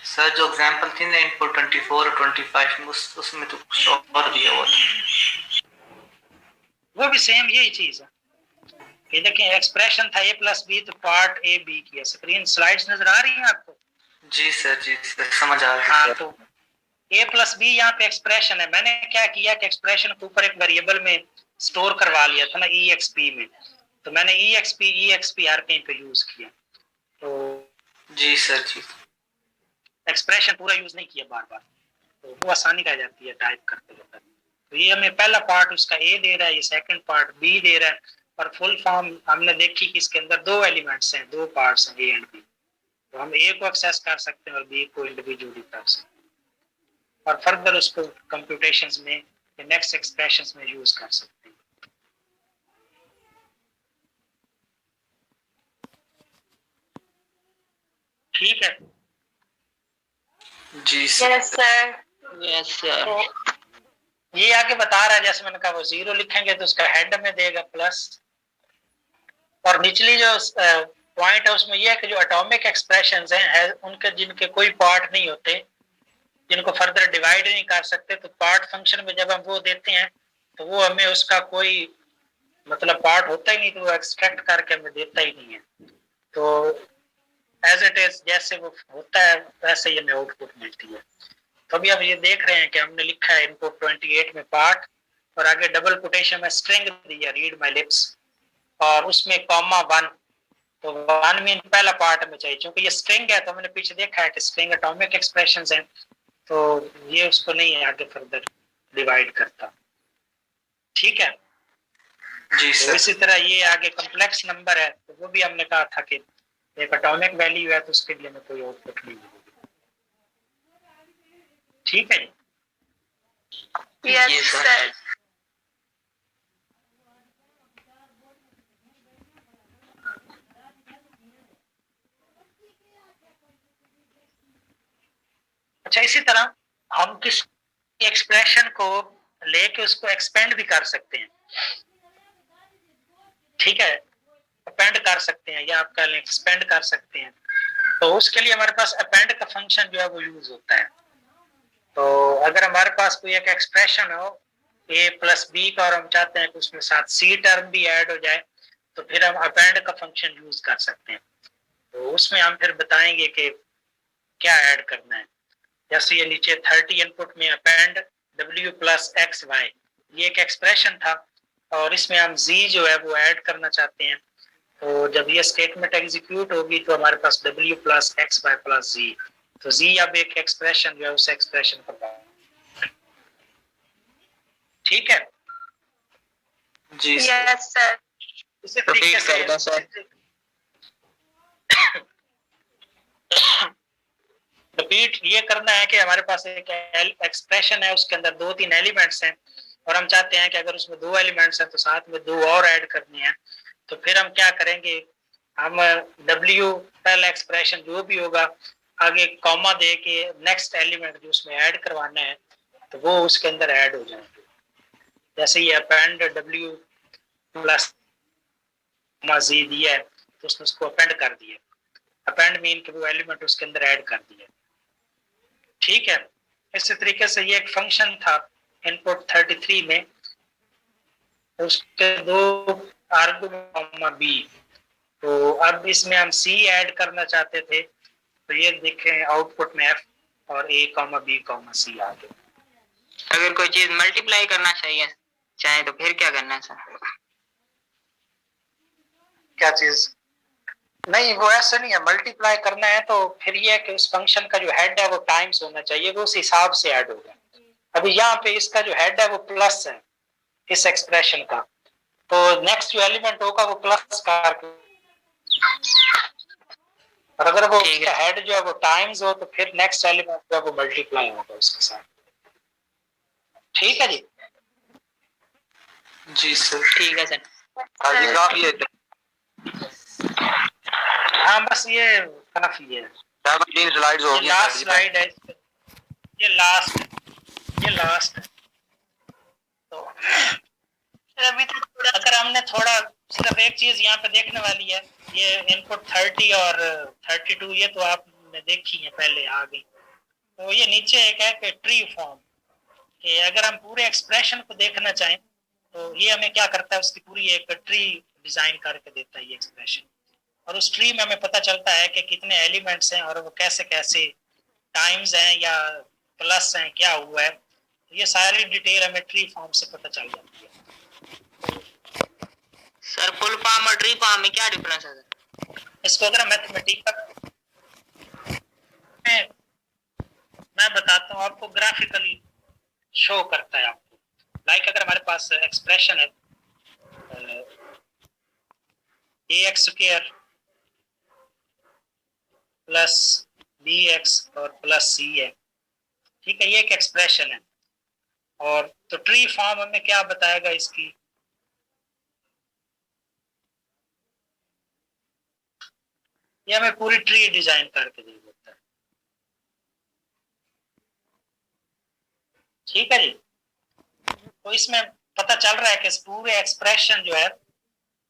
सर जो एग्जाम्पल थी ना इनपुट 24 और 25 में उसमें तो कुछ और दिया हुआ था। वो भी सेम यही चीज है कि देखिए एक्सप्रेशन था a प्लस बी, तो पार्ट ए बी की है। स्क्रीन स्लाइड्स नजर आ रही है आपको? जी सर समझ आ रहा हाँ, है। तो a प्लस बी यहाँ पे एक्सप्रेशन है। मैंने क्या किया कि एक्सप्रेशन के ऊपर एक वेरिएबल में स्टोर करवा लिया था ना exp में, तो मैंने exp हर कहीं पे यूज किया। तो जी सर जी एक्सप्रेशन पूरा यूज नहीं किया बार बार, तो वो आसानी रह जाती है टाइप करते वक्त। तो ये हमें पहला पार्ट उसका ए दे रहा है, ये सेकंड पार्ट बी दे रहा है, और फुल फॉर्म हमने देखी कि इसके अंदर दो एलिमेंट्स हैं, दो पार्ट्स हैं ए एंड बी। तो हम ए को एक्सेस कर सकते हैं और बी को इंडिविजुअली कर सकते हैं, और फर्दर उसको कंप्यूटेशंस में या नेक्स्ट एक्सप्रेशंस में यूज कर सकते हैं। ठीक है जी sir. Yes sir. Yes sir. ये आगे बता रहा है, जैसे मैंने कहा वो जीरो लिखेंगे तो उसका हेड में देगा प्लस, और निचली जो पॉइंट है उसमें यह है कि जो एटॉमिक एक्सप्रेशंस हैं उनके जिनके कोई पार्ट नहीं होते, जिनको फर्दर डिवाइड नहीं कर सकते, तो पार्ट फंक्शन में जब हम वो देते हैं तो वो हमें उसका कोई मतलब पार्ट होता ही नहीं, तो वो एक्सट्रैक्ट करके हमें देता ही नहीं है। तो एज इट इज जैसे वो होता है वैसे ही हमें आउटपुट मिलती है। तो अभी आप ये देख रहे हैं कि हमने लिखा है इनपुट 28 में पार्ट, और आगे डबल कोटेशन में स्ट्रिंग दिया रीड माय लिप्स, और उसमें कॉमा 1, तो 1 मीन पहला पार्ट में चाहिए, क्योंकि ये स्ट्रिंग है तो हमने पीछे देखा है कि स्ट्रिंग एटॉमिक एक्सप्रेशंस हैं, तो ये उसको नहीं है आगे फर्दर डिवाइड करता। ठीक है जी तो सर। इसी तरह ये आगे कॉम्प्लेक्स नंबर है, तो वो भी हमने कहा था कि एक एटॉमिक वैल्यू है तो उसके लिए हमें कोई आउटपुट नहीं मिलेगी। ठीक है जी, यस सर। अच्छा इसी तरह हम किस एक्सप्रेशन को लेके उसको एक्सपेंड भी कर सकते हैं। ठीक है, अपेंड कर सकते हैं या आप कह लें एक्सपेंड कर सकते हैं। तो उसके लिए हमारे पास अपेंड का फंक्शन जो है वो यूज होता है। तो अगर हमारे पास कोई एक एक्सप्रेशन हो a प्लस बी का और हम चाहते हैं कि उसमें साथ सी टर्म भी ऐड हो जाए, तो फिर हम अपेंड का फंक्शन यूज कर सकते हैं। तो उसमें हम फिर बताएंगे कि क्या ऐड करना है। जैसे ये नीचे 30 इनपुट में append w plus X Y, ये एक एक्सप्रेशन था, और इसमें हम z जो है वो ऐड करना चाहते हैं। तो जब ये स्टेटमेंट एग्जीक्यूट होगी तो हमारे पास w plus X Y plus z, तो z अब एक एक्सप्रेशन जो है उस एक्सप्रेशन का। ठीक है जी यस सर। इसी तरीके से रिपीट ये करना है कि हमारे पास एक एक्सप्रेशन है, उसके अंदर 2-3 एलिमेंट्स हैं और हम चाहते हैं कि अगर उसमें 2 एलिमेंट्स हैं तो साथ में 2 और ऐड करने हैं। तो फिर हम क्या करेंगे, हम W पहला एक्सप्रेशन जो भी होगा आगे कॉमा दे के नेक्स्ट एलिमेंट जो उसमें ऐड करवाना है तो वो उसके अंदर ऐड हो जाएंगे। जैसे ये अपेंड W प्लस Z दिया है तो उसने उसको अपेंड कर दिया। अपेंड मीन कि वो एलिमेंट उसके अंदर ऐड कर दिया। ठीक है, इसी तरीके से ये एक फंक्शन था इनपुट 33 में, उसके 2 आर्गुमेंट बी। तो अब इसमें हम सी ऐड करना चाहते थे तो ये देखें आउटपुट में एफ और ए कॉमा बी कॉमा सी आ गया। अगर कोई चीज मल्टीप्लाई करना चाहिए चाहे तो फिर क्या करना है सर? क्या चीज? नहीं, वो ऐसा नहीं है। मल्टीप्लाई करना है तो फिर ये है कि उस फंक्शन का जो हेड है वो टाइम्स होना चाहिए, वो उस हिसाब से ऐड होगा। अभी यहाँ पे इसका जो हेड है वो प्लस है इस एक्सप्रेशन का, तो नेक्स्ट जो एलिमेंट होगा वो प्लस का, और अगर वो उसका हेड जो है वो टाइम्स हो तो फिर नेक्स्ट एलिमेंट जो है वो मल्टीप्लाई होगा उसके साथ। ठीक है जी? जी सर। ठीक है सर। जी काफी है। हाँ बस ये काफी है। 17 स्लाइड्स हो ये गई। लास्ट स्लाइड है, ये लास्ट है। तो अभी तो थोड़ा अगर हमने थोड़ा सिर्फ एक चीज यहाँ पे देखने वाली है, ये इनपुट 30 और 32 ये तो आपने देखी है पहले आ गई। तो ये नीचे एक है कि ट्री फॉर्म, कि अगर हम पूरे एक्सप्रेशन को देखना चाहें तो ये हमें क्या करता है, उसकी पूरी एक ट्री डिजाइन करके देता है ये एक्सप्रेशन, और उस ट्री में हमें पता चलता है कि कितने एलिमेंट्स हैं और वो कैसे कैसे टाइम्स हैं या प्लस हैं, क्या हुआ है। तो ये सारी डिटेल हमें ट्री फॉर्म से पता चल जाती है। सर फुल फॉर्म और ट्री फॉर्म में क्या डिफरेंस है सर? इसको अगर मैथमेटिकल मैं बताता हूँ आपको, ग्राफिकली शो करता है आपको। लाइक अगर हमारे पास एक्सप्रेशन है ax² प्लस bx और प्लस c है, ठीक है, ये एक एक्सप्रेशन है। और तो ट्री फॉर्म हमें क्या बताएगा इसकी, ये हमें पूरी ट्री डिजाइन करके दे देता है। ठीक है जी? तो इसमें पता चल रहा है कि इस पूरे एक्सप्रेशन जो है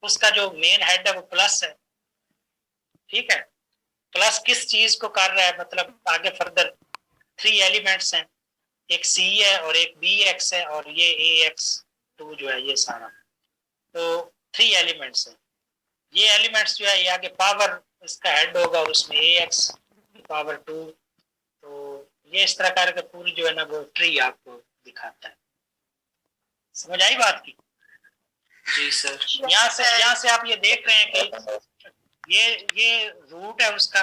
उसका जो मेन हेड है वो प्लस है। ठीक है, प्लस किस चीज को कर रहा है, मतलब आगे फर्दर 3 एलिमेंट्स हैं, एक सी है और एक bx है और ये ax2 जो है ये सारा, तो 3 एलिमेंट्स हैं। ये एलिमेंट्स जो है ये आगे पावर इसका हेड होगा और उसमें ax पावर 2, तो ये इस तरह करके पूरी जो है ना वो ट्री आपको दिखाता है। समझ आई बात की? जी सर। यहाँ से आप ये देख रहे हैं कि ये रूट है उसका।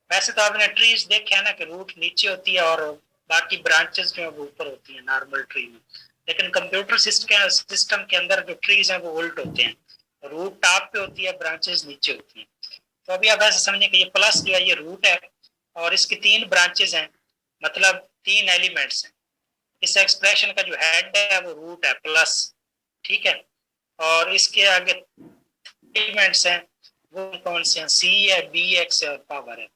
वैसे तो आपने ट्रीज देखे हैं ना कि रूट नीचे होती है और बाकी ब्रांचेस जो है वो ऊपर होती है नॉर्मल ट्री में, लेकिन कंप्यूटर सिस्टम के अंदर जो ट्रीज हैं वो उल्ट होते हैं, रूट टॉप पे होती है, ब्रांचेस नीचे होती हैं। तो अभी आप ऐसे समझें कि ये प्लस जो है ये रूट है और इसकी 3 ब्रांचेस हैं, मतलब 3 एलिमेंट्स हैं। इस एक्सप्रेशन का जो हेड है वो रूट है प्लस, ठीक है, और इसके आगे एलिमेंट्स हैं वो कौन से हैं, सी है, bx है और पावर है।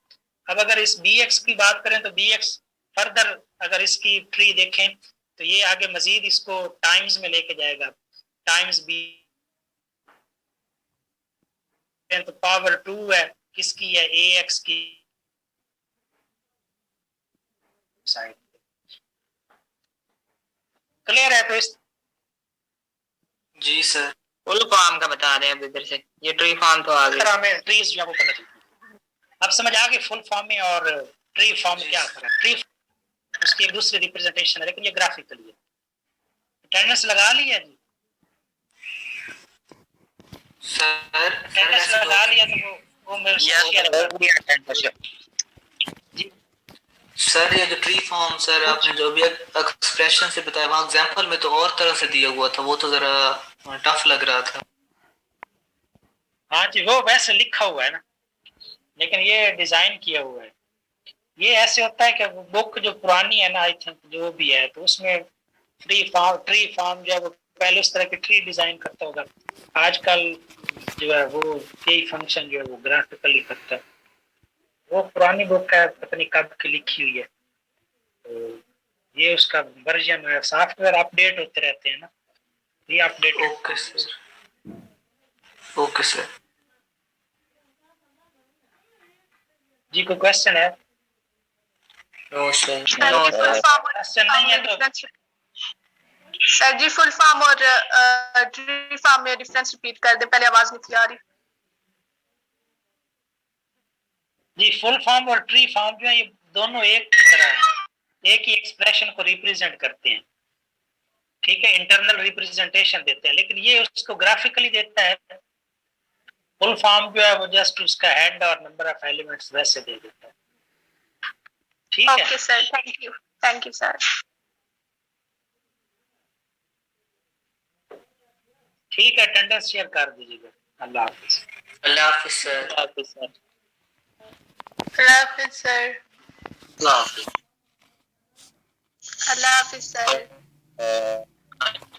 अब अगर इस bx की बात करें तो bx फर्दर अगर इसकी ट्री देखें तो ये आगे मजीद इसको टाइम्स में लेके जाएगा, टाइम्स b, तो पावर 2 है, किसकी है, ax की साइड। क्लियर है? तो इस जी सर। फुल फॉर्म का बता दें अब इधर से, ये ट्री फॉर्म तो आ तरह गया। हमें ट्रीज जो है वो पता चलती है। अब समझ आ गई फुल फॉर्म में और ट्री फॉर्म में क्या फर्क है। ट्री उसकी एक दूसरी रिप्रेजेंटेशन है, लेकिन ये ग्राफिकली है। अटेंडेंस लगा लिया जी? सर अटेंडेंस लगा लिया तो वो मेरे से जी। सर ये जो ट्री फॉर्म सर आपने जो भी एक्सप्रेशन से बताया वहाँ एग्जांपल में तो और तरह से दिया हुआ था, वो तो जरा टफ लग रहा था। हाँ जी, वो वैसे लिखा हुआ है ना, लेकिन ये डिजाइन किया हुआ है। ये ऐसे होता है कि वो बुक जो पुरानी है ना, आई थिंक जो भी है, तो उसमें ट्री फार्म जो है वो पहले उस तरह के ट्री डिजाइन करता होगा, आजकल जो है वो यही फंक्शन जो है वो ग्राफिकली करता है। वो पुरानी बुक है, पता नहीं कब की लिखी हुई है, तो ये उसका वर्जन है। सॉफ्टवेयर अपडेट होते रहते हैं ना, ये update. Okay sir, okay sir. जी कोई क्वेश्चन है? No sir. सर जी फुल फॉर्म क्वेश्चन नहीं है तो सर जी फुल फॉर्म और ट्री फॉर्म में डिफरेंस रिपीट कर दे, पहले आवाज नहीं आ रही। जी फुल फॉर्म और ट्री फॉर्म जो है ये दोनों एक की तरह है, एक ही एक्सप्रेशन को रिप्रेजेंट करते हैं, ठीक है, इंटरनल रिप्रेजेंटेशन देते हैं, लेकिन ये उसको ग्राफिकली देता है। फुल फॉर्म जो है वो जस्ट उसका हेड और नंबर ऑफ एलिमेंट्स वैसे दे देता है, ठीक है। Okay sir, thank you sir. ठीक है, अटेंडेंस शेयर कर दीजिएगा। अल्लाह हाफिज। अल्लाह हाफिज सर। अल्लाह हाफिज सर। अल्लाह हाफिज सर। अल्लाह हाफिज। अल्लाह हाफिज सर।